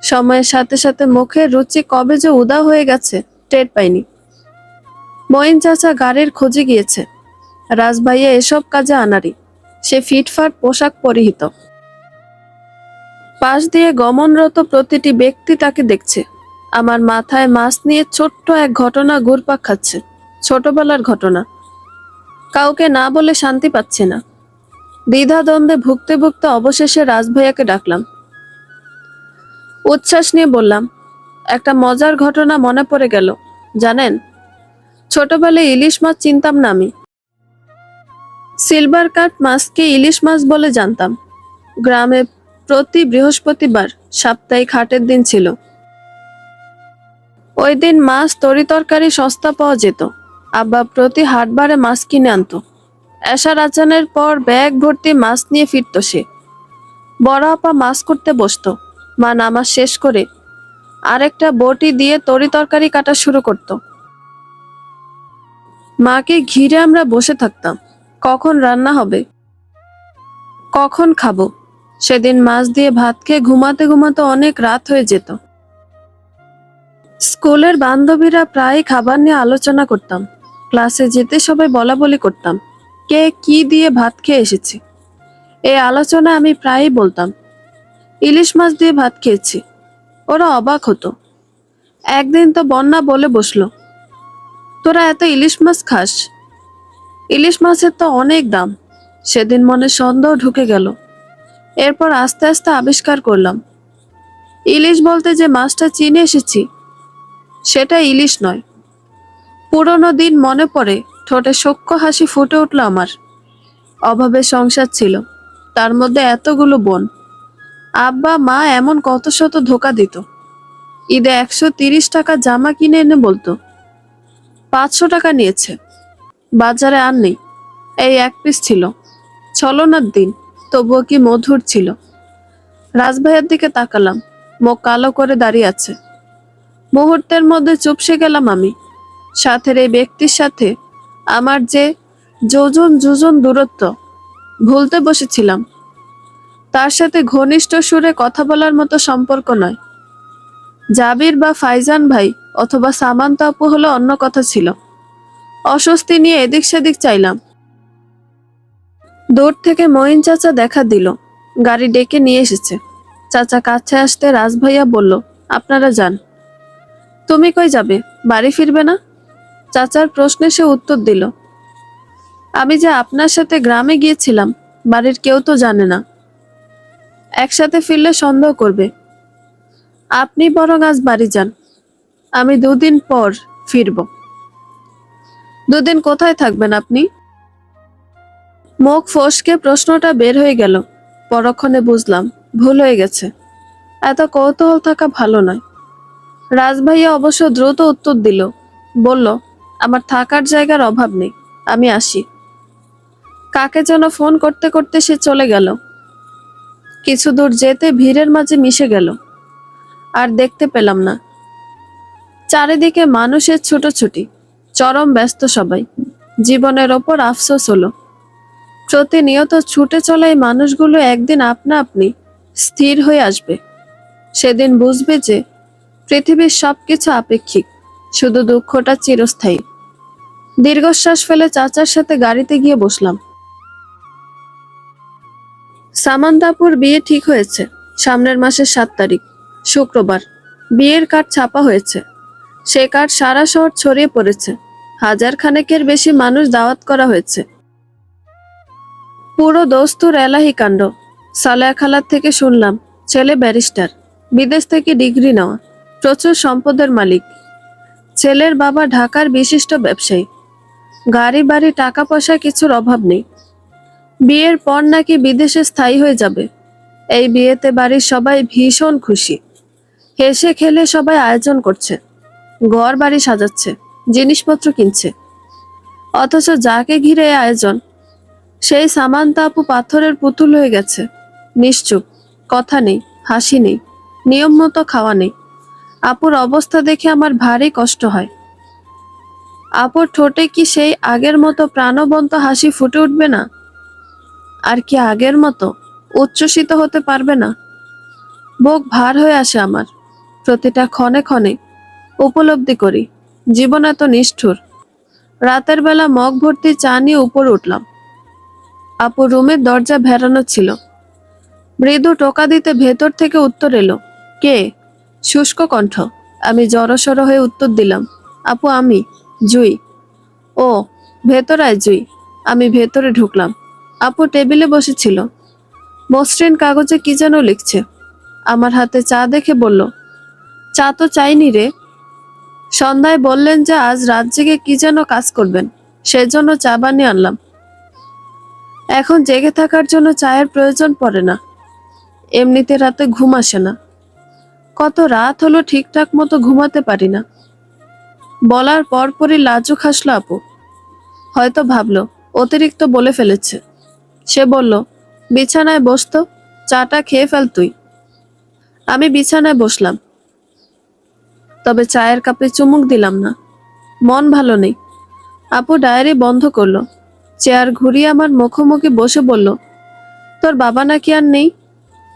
S1: সময়ের সাথে সাথে মুখের রুচি কবে যে উদাও হয়ে গেছে টের পাইনি। মঈন চাচা গাড়ির খোঁজে গিয়েছে। রাজভাইয়া এসব কাজে আনারি। সে ফিটফাট পোশাক পরিহিত। পাশ দিয়ে গমনরত প্রতিটি ব্যক্তি তাকে দেখছে। আমার মাথায় মাছ নিয়ে ছোট্ট এক ঘটনা ঘুরপাক খাচ্ছে। ছোটবেলার ঘটনা। কাউকে না বলে শান্তি পাচ্ছে না। দ্বিধাদ্বন্দ্বে ভুগতে ভুগতে অবশেষে রাজভাইয়াকে ডাকলাম। উচ্ছ্বাস নিয়ে বললাম, একটা মজার ঘটনা মনে পড়ে গেল। জানেন, ছোটবেলায় ইলিশ মাছ চিনতাম না আমি। সিলভার কাট মাছকে ইলিশ মাছ বলে জানতাম। গ্রামে প্রতি বৃহস্পতিবার সাপ্তাহিক হাটের দিন ছিল। ওই দিন মাছ তরিতরকারি সস্তা পাওয়া যেত। আব্বা প্রতি হাটবারে মাছ কিনে আনতো। এশার আজানের পর ব্যাগ ভর্তি মাছ নিয়ে ফিরত সে। বড় আপা মাছ করতে বসতো। মা নামাজ শেষ করে আরেকটা বটি দিয়ে তরিতরকারি কাটা শুরু করত। মাকে ঘিরে আমরা বসে থাকতাম। কখন রান্না হবে, কখন খাবো। সেদিন মাছ দিয়ে ভাত খেয়ে ঘুমাতে ঘুমাতে অনেক রাত হয়ে যেত। স্কুলের বান্ধবীরা প্রায় খাবার নিয়ে আলোচনা করতাম। ক্লাসে যেতে সবাই বলা বলি করতাম, কে কি দিয়ে ভাত খেয়ে এসেছি। এই আলোচনা আমি প্রায়ই বলতাম, ইলিশ মাছ দিয়ে ভাত খেয়েছি। ওরা অবাক হতো। একদিন তো বন্যা বলে বসলো, তোরা এত ইলিশ মাছ খাস? ইলিশ মাছের তো অনেক দাম। সেদিন মনে সন্দেহ ঢুকে গেল। এরপর আস্তে আস্তে আবিষ্কার করলাম, ইলিশ বলতে যে মাছটা চিনে এসেছি সেটা ইলিশ নয়। পুরনো দিন মনে পড়ে, ঠোঁটে সূক্ষ্ম হাসি ফুটে উঠল আমার। অভাবে সংসার ছিল, তার মধ্যে এতগুলো বোন। আব্বা মা এমন কত শত ধোকা দিত। ঈদে 130 টাকা জামা কিনে এনে বলতো 500 টাকা নিয়েছে। বাজারে আর নেই, এই এক পিস ছিল। ছলনার দিন, তবুও কি মধুর ছিল। রাজভাইয়ের দিকে তাকালাম, মুখ কালো করে দাঁড়িয়ে আছে। মুহূর্তের মধ্যে চুপসে গেলাম আমি। সাথের এই ব্যক্তির সাথে আমার যে যোজন যোজন দূরত্ব, ভুলতে বসেছিলাম। তার সাথে ঘনিষ্ঠ সুরে কথা বলার মতো সম্পর্ক নয়। জাবির বা ফাইজান ভাই অথবা সামান্তা আপু হলে অন্য কথা ছিল। অস্বস্তি নিয়ে এদিক সেদিক চাইলাম। দূর থেকে মঈন চাচা দেখা দিল। গাড়ি ডেকে নিয়ে এসেছে। চাচা কাছে আসতে রাজভাইয়া বলল, আপনারা যান। তুমি কই যাবে, বাড়ি ফিরবে না? চাচার প্রশ্নে সে উত্তর দিল, আমি যে আপনার সাথে গ্রামে গিয়েছিলাম, বাড়ির কেউ তো জানে না। একসাথে ফিরলে সন্দেহ করবে। আপনি বরং আজ বাড়ি যান, আমি 2 দিন পর ফিরব। 2 দিন কোথায় থাকবেন আপনি? মুখ ফসকে প্রশ্নটা বের হয়ে গেল। পরক্ষণে বুঝলাম ভুল হয়ে গেছে। এত কৌতূহল থাকা ভালো নয়। রাজভাইয়া অবশ্য দ্রুত উত্তর দিল, বলল, আমার থাকার জায়গার অভাব নেই, আমি আসি। কাকে যেন ফোন করতে করতে সে চলে গেল। কিছু দূর যেতে ভিড়ের মাঝে মিশে গেল। আর দেখতে পেলাম না। চারিদিকে মানুষের ছুটোছুটি, চরম ব্যস্ত সবাই। জীবনের ওপর আফসোস হলো। প্রতিনিয়ত ছুটে চলা এই মানুষগুলো একদিন আপনা আপনি স্থির হয়ে আসবে। সেদিন বুঝবে যে পৃথিবীর সবকিছু আপেক্ষিক, শুধু দুঃখটা চিরস্থায়ী। দীর্ঘশ্বাস ফেলে চাচার সাথে গাড়িতে গিয়ে বসলাম। সামান্তাপুর বিয়ে ঠিক হয়েছে সামনের মাসের 7 তারিখ, শুক্রবার। বিয়ের কার্ড ছাপা হয়েছে। সে কার্ড সারা শহর ছড়িয়ে পড়েছে। 1000 খানেকের বেশি মানুষ দাওয়াত করা হয়েছে। পুরো দস্তুর এলাহি কাণ্ড। সালেহা খালার থেকে শুনলাম ছেলে ব্যারিস্টার, বিদেশ থেকে ডিগ্রি নেওয়া, প্রচুর সম্পদের মালিক। ছেলের বাবা ঢাকার বিশিষ্ট ব্যবসায়ী। গাড়ি বাড়ি টাকা পয়সা কিছুর অভাব নেই। বিয়ের পর নাকি বিদেশে স্থায়ী হয়ে যাবে। এই বিয়েতে বাড়ির সবাই ভীষণ খুশি। হেসে খেলে সবাই আয়োজন করছে, ঘর বাড়ি সাজাচ্ছে, জিনিসপত্র কিনছে। অথচ যাকে ঘিরে এই আয়োজন, সেই সামান্তা আপু পাথরের পুতুল হয়ে গেছে। নিশ্চুপ, কথা নেই, হাসি নেই, নিয়ম মতো খাওয়া নেই। আপুর অবস্থা দেখে আমার ভারী কষ্ট হয়। আপুর ঠোঁটে কি সেই আগের মতো প্রাণবন্ত হাসি ফুটে উঠবে না? আর কি আগের মতো উচ্ছ্বসিত হতে পারবে না? বুক ভার হয়ে আসে আমার। প্রতিটা ক্ষণে ক্ষণে উপলব্ধি করি জীবন এত নিষ্ঠুর। রাতের বেলা মগ ভর্তি চা নিয়ে উপরে উঠলাম। আপু রুমের দরজা ভেড়ানো ছিল। মৃদু টোকা দিতে ভেতর থেকে উত্তর এলো, কে? শুষ্ক কণ্ঠ। আমি জড়সড় হয়ে উত্তর দিলাম, আপু আমি, জুই। ও, ভেতর আয় জুই। আমি ভেতরে ঢুকলাম। আপু টেবিলে বসেছিল, মসৃণ কাগজে কি যেন লিখছে। আমার হাতে চা দেখে বলল, চা তো চাইনি রে। সন্ধ্যায় বললেন যে আজ রাত জেগে কি যেন কাজ করবেন, সেজন্য চা বানিয়ে আনলাম। এখন জেগে থাকার জন্য চায়ের প্রয়োজন পড়ে না। এমনিতে রাতে ঘুম আসে না। কত রাত হলো ঠিকঠাক মতো ঘুমাতে পারি না। বলার পরপরই লাজুক হাসলো আপু। হয়তো ভাবলো অতিরিক্ত বলে ফেলেছে। সে বলল, বিছানায় বসতো, চাটা খেয়ে ফেল তুই। আমি বিছানায় বসলাম, তবে চায়ের কাপে চুমুক দিলাম না। মন ভালো নেই। আপু ডায়েরি বন্ধ করলো, চেয়ার ঘুরিয়ে আমার মুখোমুখি বসে বলল, তোর বাবা নাকি আর নেই?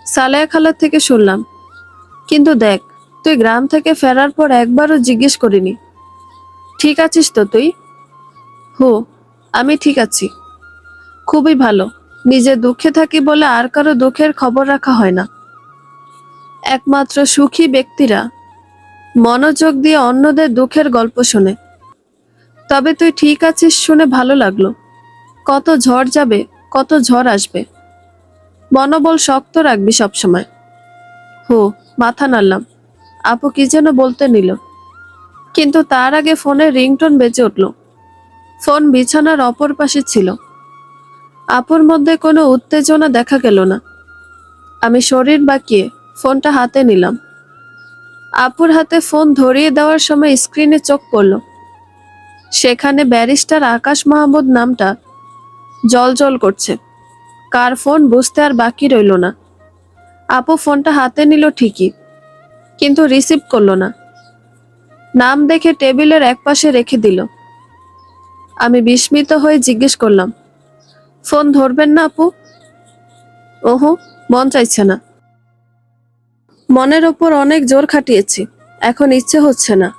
S1: সালেয়া খালার থেকে শুনলাম, কিন্তু দেখ, তুই গ্রাম থেকে ফেরার পর একবারও জিজ্ঞেস করিনি ঠিক আছিস তো তুই। হু, আমি ঠিক আছি, খুবই ভালো। নিজে দুঃখে থাকি বলে আর কারো দুঃখের খবর রাখা হয় না। একমাত্র সুখী ব্যক্তিরা মনোযোগ দিয়ে অন্যদের দুঃখের গল্প শোনে। তবে তুই ঠিক আছিস শুনে ভালো লাগলো। কত ঝড় যাবে, কত ঝড় আসবে, মনোবল শক্ত রাখবি সবসময়। হু, মাথা নাড়লাম। আপু কি যেন বলতে নিল, কিন্তু তার আগে ফোনের রিংটোন বেজে উঠল। ফোন বিছানার অপর পাশে ছিল। আপুর মধ্যে কোনো উত্তেজনা দেখা গেল না। আমি শরীর বাঁকিয়ে ফোনটা হাতে নিলাম। আপুর হাতে ফোন ধরিয়ে দেওয়ার সময় স্ক্রিনে চোখ পড়ল। সেখানে ব্যারিস্টার আকাশ মাহমুদ নামটা জলজল করছে। কার ফোন বুঝতে আর বাকি রইল না। আপু ফোনটা হাতে নিল ঠিকই, কিন্তু রিসিভ করলো না। নাম দেখে টেবিলের একপাশে রেখে দিল। আমি বিস্মিত হয়ে জিজ্ঞেস করলাম, ফোন ধরবেন না আপু? ওহো, মন চাইছে না। মনের ওপর অনেক জোর খাটিয়েছি, এখন ইচ্ছে হচ্ছে না।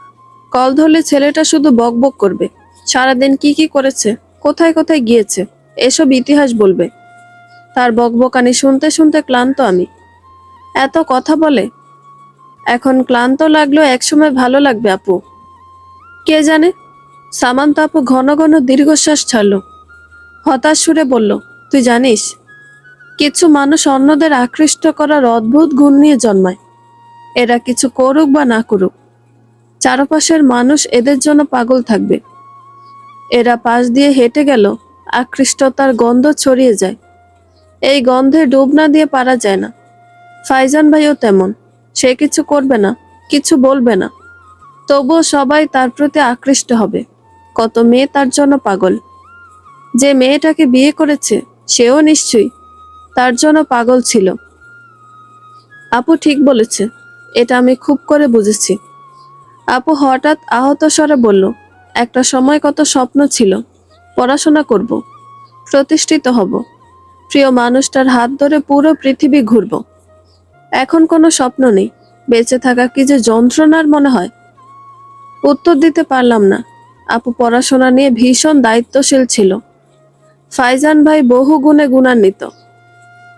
S1: কল ধরলে ছেলেটা শুধু বকবক করবে। সারাদিন কি কি করেছে, কোথায় কোথায় গিয়েছে, এসব ইতিহাস বলবে। তার বকবকানি শুনতে শুনতে ক্লান্ত আমি। এত কথা বলে, এখন ক্লান্ত লাগলেও একসময় ভালো লাগবে আপু। কে জানে। সামান্ত আপু ঘন ঘন দীর্ঘশ্বাস ছাড়ল। হতাশ সুরে বলল, তুই জানিস, কিছু মানুষ অন্যদের আকৃষ্ট করার অদ্ভুত গুণ নিয়ে জন্মায়। এরা কিছু করুক বা না করুক, চারপাশের মানুষ এদের জন্য পাগল থাকবে। এরা পাশ দিয়ে হেঁটে গেল, আকৃষ্টতার গন্ধ ছড়িয়ে যায়। এই গন্ধে ডুব না দিয়ে পারা যায় না। ফাইজান ভাইও তেমন। সে কিছু করবে না, কিছু বলবে না, তবুও সবাই তার প্রতি আকৃষ্ট হবে। কত মেয়ে তার জন্য পাগল। যে মেয়েটাকে বিয়ে করেছে, সেও নিশ্চয়ই তার জন্য পাগল ছিল। আপু ঠিক বলেছে, এটা আমি খুব করে বুঝেছি। আপু হঠাৎ আহত স্বরে বলল, একটা সময় কত স্বপ্ন ছিল, পড়াশোনা করব, প্রতিষ্ঠিত হব, প্রিয় মানুষটার হাত ধরে পুরো পৃথিবী ঘুরব। এখন কোনো স্বপ্ন নেই। বেঁচে থাকা কি যে যন্ত্রণার মনে হয়। উত্তর দিতে পারলাম না। আপু পড়াশোনা নিয়ে ভীষণ দায়িত্বশীল ছিল। ফাইজান ভাই বহু গুণে গুণান্বিত।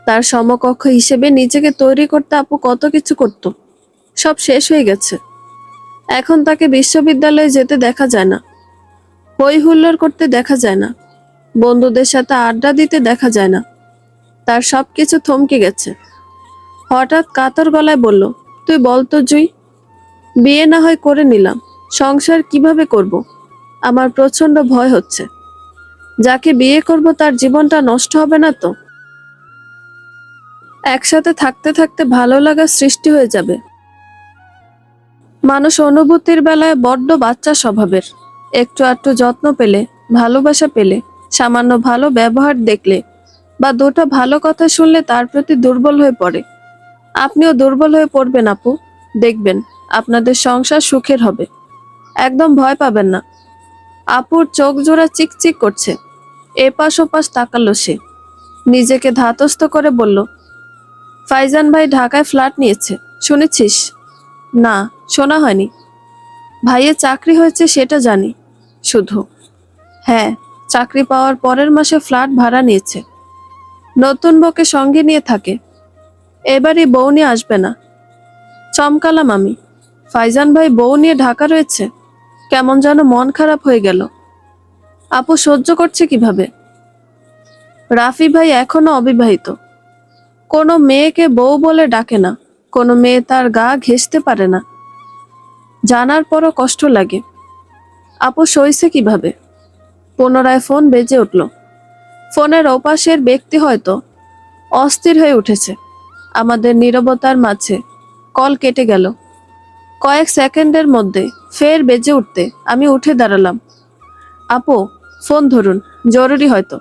S1: তার সমকক্ষ হিসেবে নিজেকে তৈরি করতে আপু কত কিছু করত। সব শেষ হয়ে গেছে। এখন তাকে বিশ্ববিদ্যালয়ে যেতে দেখা যায় না, হই হুল্লোড় করতে দেখা যায় না, বন্ধুদের সাথে আড্ডা দিতে দেখা যায় না। তার সবকিছু থমকে গেছে। হঠাৎ কাতর গলায় বলল, তুই বল তো জুই, বিয়ে না হয় করে নিলাম, সংসার কিভাবে করব? আমার প্রচন্ড ভয় হচ্ছে। যাকে বিয়ে করব তার জীবনটা নষ্ট হবে না তো? একসাথে থাকতে থাকতে ভালো লাগা সৃষ্টি হয়ে যাবে। মানুষ অনুভূতির বেলায় বড্ড বাচ্চা স্বভাবের। একটু আধটু যত্ন পেলে, ভালোবাসা পেলে, সামান্য ভালো ব্যবহার দেখলে বা দুটো ভালো কথা শুনলে তার প্রতি দুর্বল হয়ে পড়ে। আপনিও দুর্বল হয়ে পড়বেন আপু। দেখবেন আপনাদের সংসার সুখের হবে। একদম ভয় পাবেন না। আপুর চোখ জোড়া চিকচিক করছে। এপাশ ওপাশ তাকালো সে। নিজেকে ধাতস্থ করে বলল, ফাইজান ভাই ঢাকায় ফ্ল্যাট নিয়েছে, শুনেছিস? না, শোনা হয়নি। ভাইয়ের চাকরি হয়েছে সেটা জানি শুধু। হ্যাঁ, চাকরি পাওয়ার পরের মাসে ফ্ল্যাট ভাড়া নিয়েছে। নতুন বউকে সঙ্গে নিয়ে থাকে। এবারই বউ নিয়ে আসবে না। চমকালাম আমি। ফাইজান ভাই বউ নিয়ে ঢাকা রয়েছে, কেমন যেন মন খারাপ হয়ে গেল। আপু সহ্য করছে কিভাবে? রাফি ভাই এখনো অবিবাহিত, কোনো মেয়েকে বউ বলে ডাকে না, কোনো মেয়ে তার গা ঘেঁষতে পারে না। জানার পরও কষ্ট লাগে। আপু সইছে কিভাবে? পুনরায় ফোন বেজে উঠল। ফোনের ওপাশের ব্যক্তি হয়তো অস্থির হয়ে উঠেছে। আমাদের নীরবতার মাঝে কল কেটে গেল। কয়েক সেকেন্ডের মধ্যে ফের বেজে উঠতে আমি উঠে দাঁড়ালাম। আপু, ফোন ধরুন, জরুরি হয়তো।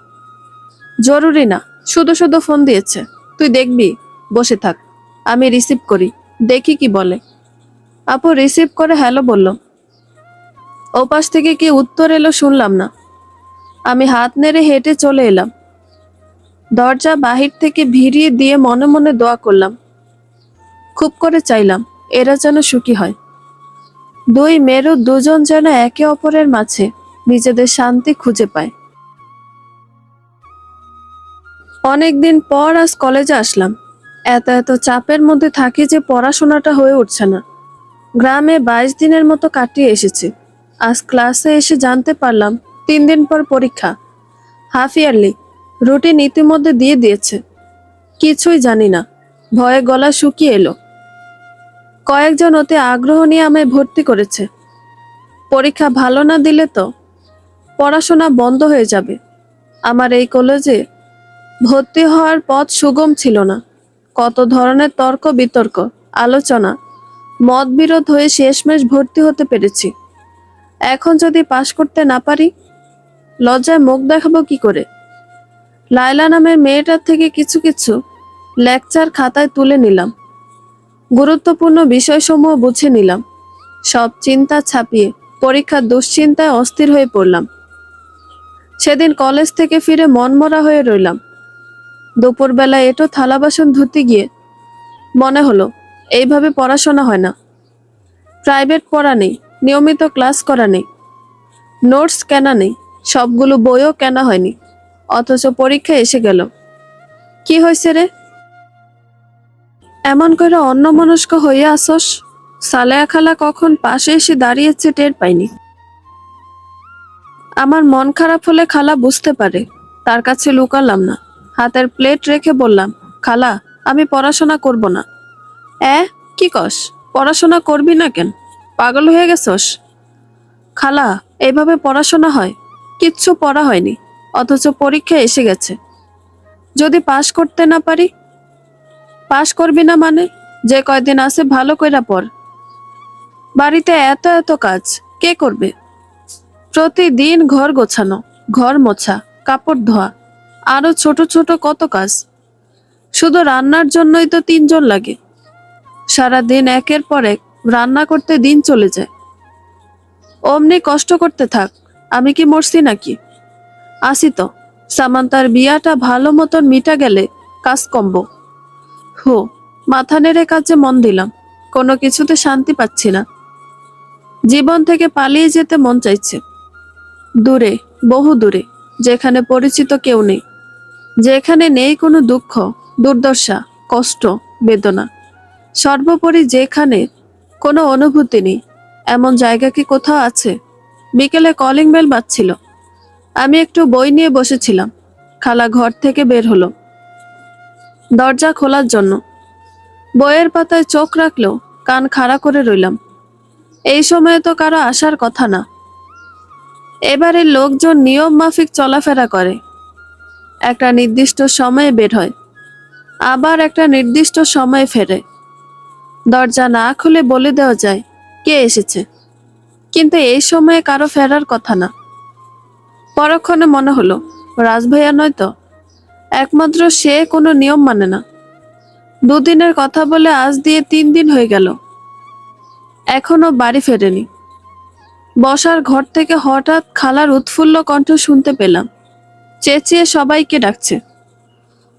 S1: জরুরি না, শুধু শুধু ফোন দিয়েছে। তুই দেখবি, বসে থাক। আমি রিসিভ করি, দেখি কি বলে। আপু রিসিভ করে হ্যালো বলল। ওপাশ থেকে কি উত্তর এলো শুনলাম না। আমি হাত নেড়ে হেঁটে চলে এলাম। দরজা বাহির থেকে ভিড়িয়ে দিয়ে মনে মনে দোয়া করলাম। খুব করে চাইলাম এরা যেন সুখী হয়। দুই মেরু দুজন যেন একে অপরের মাঝে নিজেদের শান্তি খুঁজে পায়। অনেকদিন পর আজ কলেজে আসলাম। এত এত চাপের মধ্যে থাকি যে পড়াশোনাটা হয়ে উঠছে না। গ্রামে 22 দিনের মতো কাটিয়ে এসেছি। আজ ক্লাসে এসে জানতে পারলাম 3 দিন পর পরীক্ষা। হাফ ইয়ারলি, রুটিন ইতিমধ্যে দিয়ে দিয়েছে। কিছুই জানি না, ভয়ে গলা শুকিয়ে এলো। কয়েকজন অতি আগ্রহ নিয়ে আমায় ভর্তি করেছে। পরীক্ষা ভালো না দিলে তো পড়াশোনা বন্ধ হয়ে যাবে। আমার এই কলেজে ভর্তি হওয়ার পথ সুগম ছিল না। কত ধরনের তর্ক বিতর্ক, আলোচনা, মতবিরোধ হয়ে শেষমেশ ভর্তি হতে পেরেছি। এখন যদি পাশ করতে না পারি, লজ্জায় মুখ দেখাবো কি করে? লায়লা নামের মেয়েটার থেকে কিছু কিছু লেকচার খাতায় তুলে নিলাম। গুরুত্বপূর্ণ বিষয়সমূহ বুঝে নিলাম। সব চিন্তা ছাপিয়ে পরীক্ষার দুশ্চিন্তায় অস্থির হয়ে পড়লাম। সেদিন কলেজ থেকে ফিরে মনমরা হয়ে রইলাম। দুপুরবেলা এটো থালা বাসন ধুতে গিয়ে মনে হলো এইভাবে পড়াশোনা হয় না। প্রাইভেট পড়া নেই, নিয়মিত ক্লাস করা নেই, নোটস কেনা নেই, সবগুলো বইও কেনা হয়নি। অথচ পরীক্ষা এসে গেল। কি হয়েছে রে? এমন করে অন্যমনস্ক হইয়া আসস? সালেয়া খালা কখন পাশে এসে দাঁড়িয়েছে টের পাইনি। আমার মন খারাপ হলে খালা বুঝতে পারে, তার কাছে লুকালাম না। হাতের প্লেট রেখে বললাম, খালা আমি পড়াশোনা করব না। কি কস? পড়াশোনা করবি না কেন? পাগল হয়ে গেছস? খালা, এইভাবে পড়াশোনা হয়? কিচ্ছু পড়া হয়নি, অথচ পরীক্ষা এসে গেছে। যদি পাশ করতে না পারি? পাশ করবি না মানে? যে কয়দিন আছে ভালো কইরা পড়। বাড়িতে এত এত কাজ কে করবে? প্রতিদিন ঘর গোছানো, ঘর মোছা, কাপড় ধোয়া, আরো ছোট ছোট কত কাজ। শুধু রান্নার জন্যই তো 3 জন লাগে। সারাদিন একের পর এক রান্না করতে দিন চলে যায়। অমনি কষ্ট করতে থাক, আমি কি মরছি নাকি? আসি তো, সামান্তার বিয়াটা ভালো মতন মিটা গেলে কাজ কমবো। হো, মাথা নেড়ে কাজে মন দিলাম। কোনো কিছুতে শান্তি পাচ্ছি না। জীবন থেকে পালিয়ে যেতে মন চাইছে। দূরে, বহু দূরে, যেখানে পরিচিত কেউ নেই, যেখানে নেই কোনো দুঃখ, দুর্দশা, কষ্ট, বেদনা, সর্বোপরি যেখানে কোনো অনুভূতি নেই। এমন জায়গা কি কোথাও আছে? বিকেলে কলিং বেল বাজছিল। আমি একটু বই নিয়ে বসেছিলাম। খালা ঘর থেকে বের হলো দরজা খোলার জন্য। বইয়ের পাতায় চোখ রাখলেও কান খাড়া করে রইলাম। এই সময়ে তো কারো আসার কথা না। এবারে লোকজন নিয়ম মাফিক চলাফেরা করে, একটা নির্দিষ্ট সময়ে বের হয়, আবার একটা নির্দিষ্ট সময়ে ফেরে। দরজা না খুলে বলে দেওয়া যায় কে এসেছে, কিন্তু এই সময়ে কারো ফেরার কথা না। পরক্ষণে মনে হলো রাজভাইয়া নয় তো, একমাত্র সে কোনো নিয়ম মানে না। 2 দিনের কথা বলে আজ দিয়ে 3 দিন হয়ে গেল, এখনো বাড়ি ফেরেনি। বসার ঘর থেকে হঠাৎ খালার উৎফুল্ল কণ্ঠ শুনতে পেলাম, চেঁচিয়ে সবাইকে ডাকছে।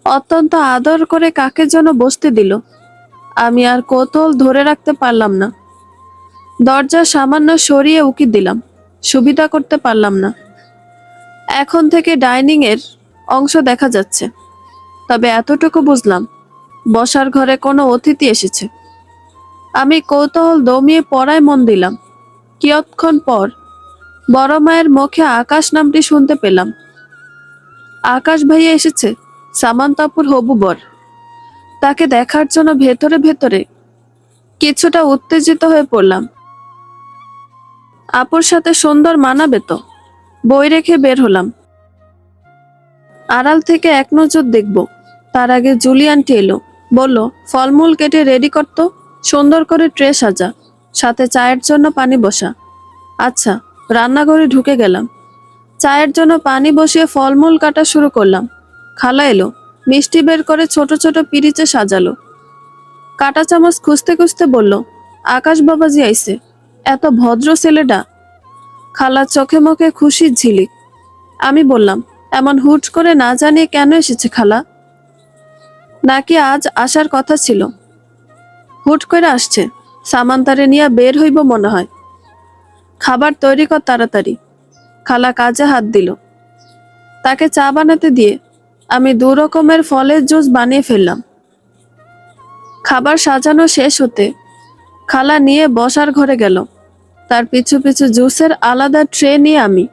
S1: অত্যন্ত আদর করে কাকে যেন বসতে দিল। আমি আর কৌতূহল ধরে রাখতে পারলাম না। দরজা সামান্য সরিয়ে উকি দিলাম, সুবিধা করতে পারলাম না। এখন থেকে ডাইনিং এর অংশ দেখা যাচ্ছে, তবে এতটুকু বুঝলাম বসার ঘরে কোনো অতিথি এসেছে। আমি কৌতূহল দমিয়ে পড়ায় মন দিলাম। কিয়ৎক্ষণ পর বড় মায়ের মুখে আকাশ নামটি শুনতে পেলাম। আকাশ ভাইয়া এসেছে, সামান্তাপুর হবু বর। তাকে দেখার জন্য ভেতরে ভেতরে কিছুটা উত্তেজিত হয়ে পড়লাম। আপুর সাথে সুন্দর মানাবে তো, বই রেখে বের হলাম। আড়াল থেকে এক নজর দেখব, তার আগে জুলি আন্টি এলো। বলল, ফলমূল কেটে রেডি করতো, সুন্দর করে ট্রে সাজা, সাথে চায়ের জন্য পানি বসা। আচ্ছা, রান্নাঘরে ঢুকে গেলাম। চায়ের জন্য পানি বসিয়ে ফলমূল কাটা শুরু করলাম। খালা এলো, মিষ্টি বের করে ছোট ছোট পিরিচে সাজালো। কাটা চামচ খুঁজতে খুঁজতে বলল, আকাশ বাবাজি আইছে, এত ভদ্র ছেলেটা। খালার চোখে মুখে খুশির ঝিলিক। আমি বললাম, এমন হুট করে না জানিয়ে কেন এসেছে খালা? নাকি আজ আসার কথা ছিল? হুট করে আসছে, সামান্তারে নিয়ে বের হইব মনে হয়। খাবার তৈরি কর তাড়াতাড়ি। খালা কাজে হাত দিল। তাকে চা বানাতে দিয়ে আমি 2 রকমের ফলের জুস বানিয়ে ফেললাম। খাবার সাজানো শেষ হতে খালা নিয়ে বসার ঘরে গেল। তার পিছু পিছু জুসের আলাদা ট্রে নিয়ে আমি,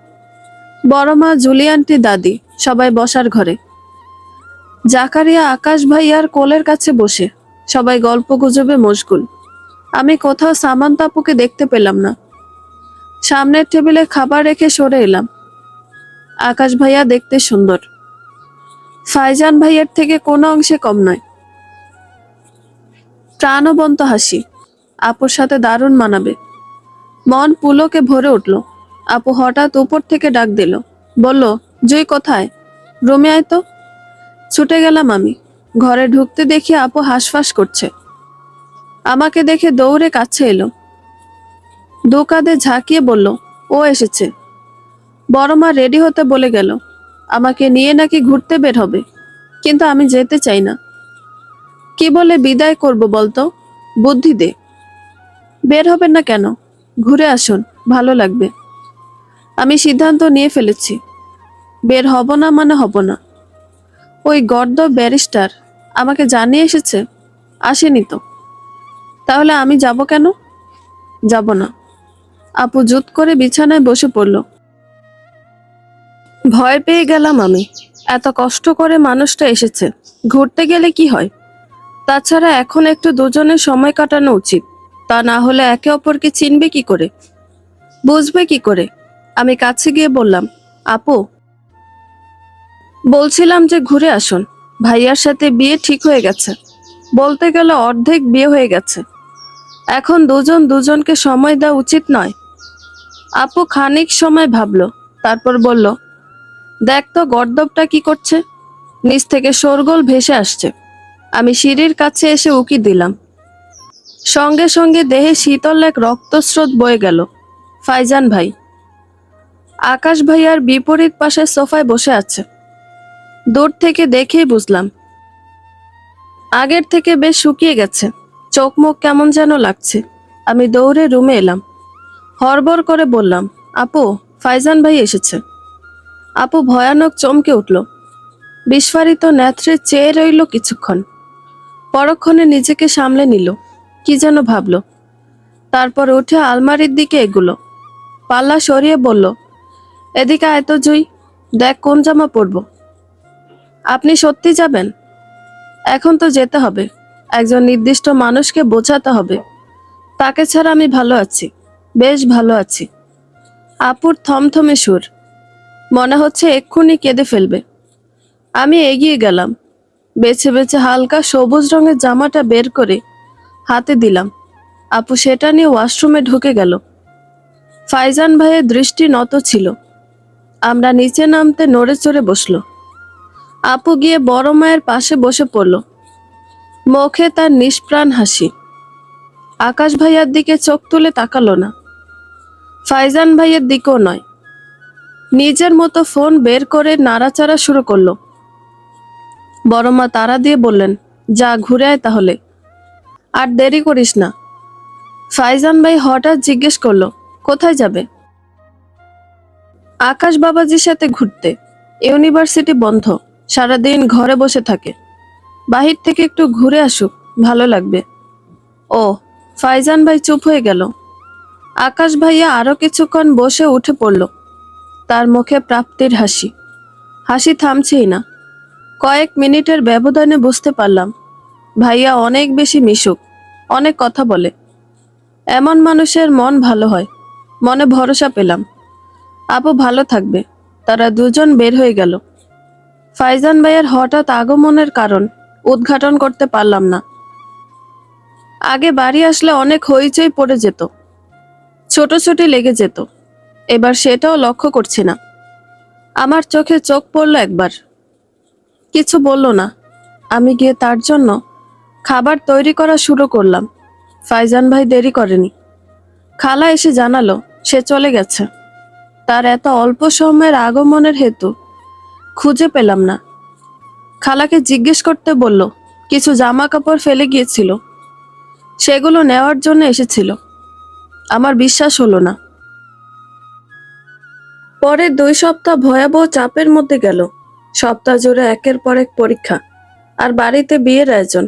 S1: বড় মা, জুলিয়ান্টি, দাদি সবাই বসার ঘরে। জাকারিয়া আকাশ ভাইয়ার কোলের কাছে বসে সবাই গল্প গুজবে মশগুল। আমি কোথাও সামান্তা আপুকে দেখতে পেলাম না। সামনের টেবিলে খাবার রেখে সরে এলাম। আকাশ ভাইয়া দেখতে সুন্দর, ফাইজান ভাইয়ের থেকে কোনো অংশে কম নয়। প্রাণবন্ত হাসি, আপুর সাথে দারুণ মানাবে। মন পুলকে ভরে উঠল। আপু হঠাৎ উপর থেকে ডাক দিল, বলল, জুই কোথায়? রুমে আয় তো। ছুটে গেলাম আমি। ঘরে ঢুকতে দেখি আপু হাঁসফাঁস করছে। আমাকে দেখে দৌড়ে কাছে এলো, 2 কাঁধে ঝাঁকিয়ে বলল, ও এসেছে। বড় মা রেডি হতে বলে গেল। আমাকে নিয়ে নাকি ঘুরতে বের হবে, কিন্তু আমি যেতে চাই না। কি বলে বিদায় করব বলতো? বুদ্ধি দে। বের হবেন না কেন? ঘুরে আসুন, ভালো লাগবে। আমি সিদ্ধান্ত নিয়ে ফেলেছি, বের হব না মানে হব না। ওই গর্দ ব্যারিস্টার আমাকে জানিয়ে এসেছে, আসেনি তো। তাহলে আমি যাব কেন? যাব না। আপু জুত করে বিছানায় বসে পড়ল। ভয় পেয়ে গেলাম আমি। এত কষ্ট করে মানুষটা এসেছে, ঘুরতে গেলে কি হয়? তাছাড়া এখন একটু দুজনের সময় কাটানো উচিত। তা না হলে একে অপরকে চিনবে কি করে, বুঝবে কি করে? আমি কাছে গিয়ে বললাম, আপু, বলছিলাম যে ঘুরে আসুন। ভাইয়ার সাথে বিয়ে ঠিক হয়ে গেছে, বলতে গেলে অর্ধেক বিয়ে হয়ে গেছে। এখন দুজন দুজনকে সময় দেওয়া উচিত নয়? আপু খানিক সময় ভাবলো, তারপর বলল, দেখ তো গর্দবটা কি করছে। নিচ থেকে শোরগোল ভেসে আসছে। আমি সিঁড়ির কাছে এসে উকি দিলাম। সঙ্গে সঙ্গে দেহে শীতল এক রক্তস্রোত বয়ে গেল। ফাইজান ভাই আকাশ ভাইয়ার বিপরীত পাশে সোফায় বসে আছে। দূর থেকে দেখেই বুঝলাম আগের থেকে বেশ শুকিয়ে গেছে, চোখ মুখ কেমন যেন লাগছে। আমি দৌড়ে রুমে এলাম। হড়বড় করে বললাম, আপু, ফাইজান ভাই এসেছে। আপু ভয়ানক চমকে উঠল। বিস্ফারিত নেত্রে চেয়ে রইল কিছুক্ষণ। পরক্ষণে নিজেকে সামলে নিল, কি যেন ভাবল। তারপর উঠে আলমারির দিকে এগুলো, পাল্লা সরিয়ে বলল, এদিকে আয় তো জুই, দেখ কোন জামা পরব। আপনি সত্যি যাবেন? এখন তো যেতে হবে। একজন নির্দিষ্ট মানুষকে বোঝাতে হবে, তাকে ছাড়া আমি ভালো আছি, বেশ ভালো আছি। আপুর থমথমে সুর, মনে হচ্ছে এক্ষুনি কেঁদে ফেলবে। আমি এগিয়ে গেলাম। বেছে বেছে হালকা সবুজ রঙের জামাটা বের করে হাতে দিলাম। আপু সেটা নিয়ে ওয়াশরুমে ঢুকে গেল। ফাইজান ভাইয়ের দৃষ্টি নত ছিল। আমরা নিচে নামতে নড়ে চড়ে বসলো। আপু গিয়ে বড় মায়ের পাশে বসে পড়ল। মুখে তার নিষ্প্রাণ হাসি। আকাশ ভাইয়ার দিকে চোখ তুলে তাকালো না, ফাইজান ভাইয়ের দিকেও নয়। নিজের মতো ফোন বের করে নাড়াচাড়া শুরু করলো। বড় মা তাড়া দিয়ে বললেন, যা ঘুরে আয় তাহলে, আর দেরি করিস না। ফাইজান ভাই হঠাৎ জিজ্ঞেস করলো, কোথায় যাবে? আকাশ বাবাজির সাথে ঘুরতে। ইউনিভার্সিটি বন্ধ, সারাদিন ঘরে বসে থাকে, বাহির থেকে একটু ঘুরে আসুক, ভালো লাগবে। ও, ফাইজান ভাই চুপ হয়ে গেল। আকাশ ভাইয়া আরো কিছুক্ষণ বসে উঠে পড়ল। তার মুখে প্রাপ্তির হাসি, হাসি থামছেই না। কয়েক মিনিটের ব্যবধানে বুঝতে পারলাম ভাইয়া অনেক বেশি মিশুক, অনেক কথা বলে। এমন মানুষের মন ভালো হয়, মনে ভরসা পেলাম। আপু ভালো থাকবে। তারা দুজন বের হয়ে গেল। ফাইজান ভাইয়ের হঠাৎ আগমনের কারণ উদ্ঘাটন করতে পারলাম না। আগে বাড়ি আসলে অনেক হইচই পড়ে যেত, ছোটাছুটি লেগে যেত। এবার সেটাও লক্ষ্য করছি না। আমার চোখে চোখ পড়ল একবার, কিছু বলল না। আমি গিয়ে তার জন্য খাবার তৈরি করা শুরু করলাম। ফাইজান ভাই দেরি করেনি। খালা এসে জানালো সে চলে গেছে। তার এত অল্প সময়ের আগমনের হেতু খুঁজে পেলাম না। খালাকে জিজ্ঞেস করতে বলল কিছু জামা কাপড় ফেলে গিয়েছিল, সেগুলো নেওয়ার জন্য এসেছিল। আমার বিশ্বাস হলো না। পরের 2 সপ্তাহ ভয়াবহ চাপের মধ্যে গেল। সপ্তাহ জুড়ে একের পর এক পরীক্ষা, আর বাড়িতে বিয়ের আয়োজন।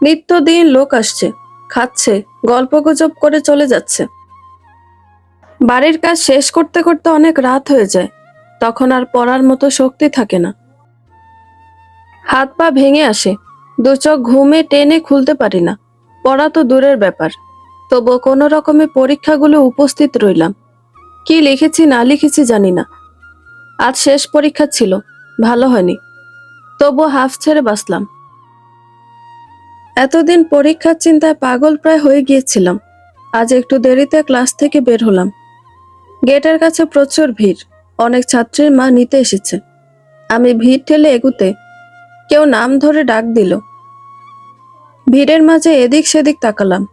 S1: নিত্যদিন লোক আসছে, খাচ্ছে, গল্পগুজব করে চলে যাচ্ছে। বাড়ির কাজ শেষ করতে করতে অনেক রাত হয়ে যায়। তখন আর পড়ার মতো শক্তি থাকে না। হাত পা ভেঙে আসে, 2 চোখ ঘুমে টেনে খুলতে পারি না। পড়া তো দূরের ব্যাপার, তবু কোনো রকমে পরীক্ষাগুলো উপস্থিত রইলাম। কি লিখেছি না লিখেছি জানি না। আজ শেষ পরীক্ষা ছিল, ভালো হয়নি, তবু হাফ ছেড়ে বাঁচলাম। এতদিন পরীক্ষার চিন্তায় পাগল প্রায় হয়ে গিয়েছিলাম। আজ একটু দেরিতে ক্লাস থেকে বের হলাম। গেটের কাছে প্রচুর ভিড়, অনেক ছাত্রীর মা নিতে এসেছে। আমি ভিড় ঠেলে এগুতে কেউ নাম ধরে ডাক দিল। ভিড়ের মাঝে এদিক সেদিক তাকালাম।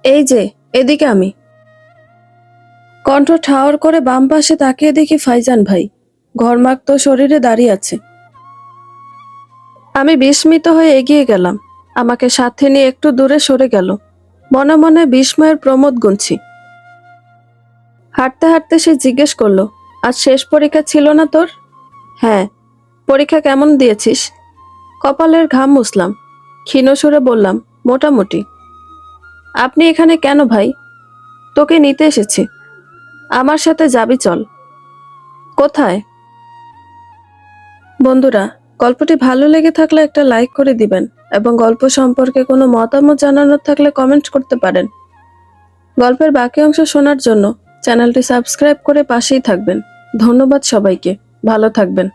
S1: এই যে, এদিকে আমি। কণ্ঠ ঠাওর করে বাম পাশে তাকিয়ে দেখি ফাইজান ভাই ঘর্মাক্ত শরীরে দাঁড়িয়ে আছে। আমি বিস্মিত হয়ে এগিয়ে গেলাম। আমাকে সাথে নিয়ে একটু দূরে সরে গেল। মনে মনে বিস্ময়ের প্রমোদ গুনছি। হাঁটতে হাঁটতে সে জিজ্ঞেস করলো, আজ শেষ পরীক্ষা ছিল না তোর? হ্যাঁ। পরীক্ষা কেমন দিয়েছিস? কপালের ঘাম মুছলাম, ক্ষীণ সুরে বললাম, মোটামুটি। আপনি এখানে কেন ভাই? তোকে নিতে এসেছি। আমার সাথে যাবি, চল। কোথায়? বন্ধুরা, গল্পটি ভালো লেগে থাকলে একটা লাইক করে দিবেন, এবং গল্প সম্পর্কে কোনো মতামত জানানোর থাকলে কমেন্ট করতে পারেন। গল্পের বাকি অংশ শোনার জন্য চ্যানেলটি সাবস্ক্রাইব করে পাশেই থাকবেন। ধন্যবাদ সবাইকে, ভালো থাকবেন।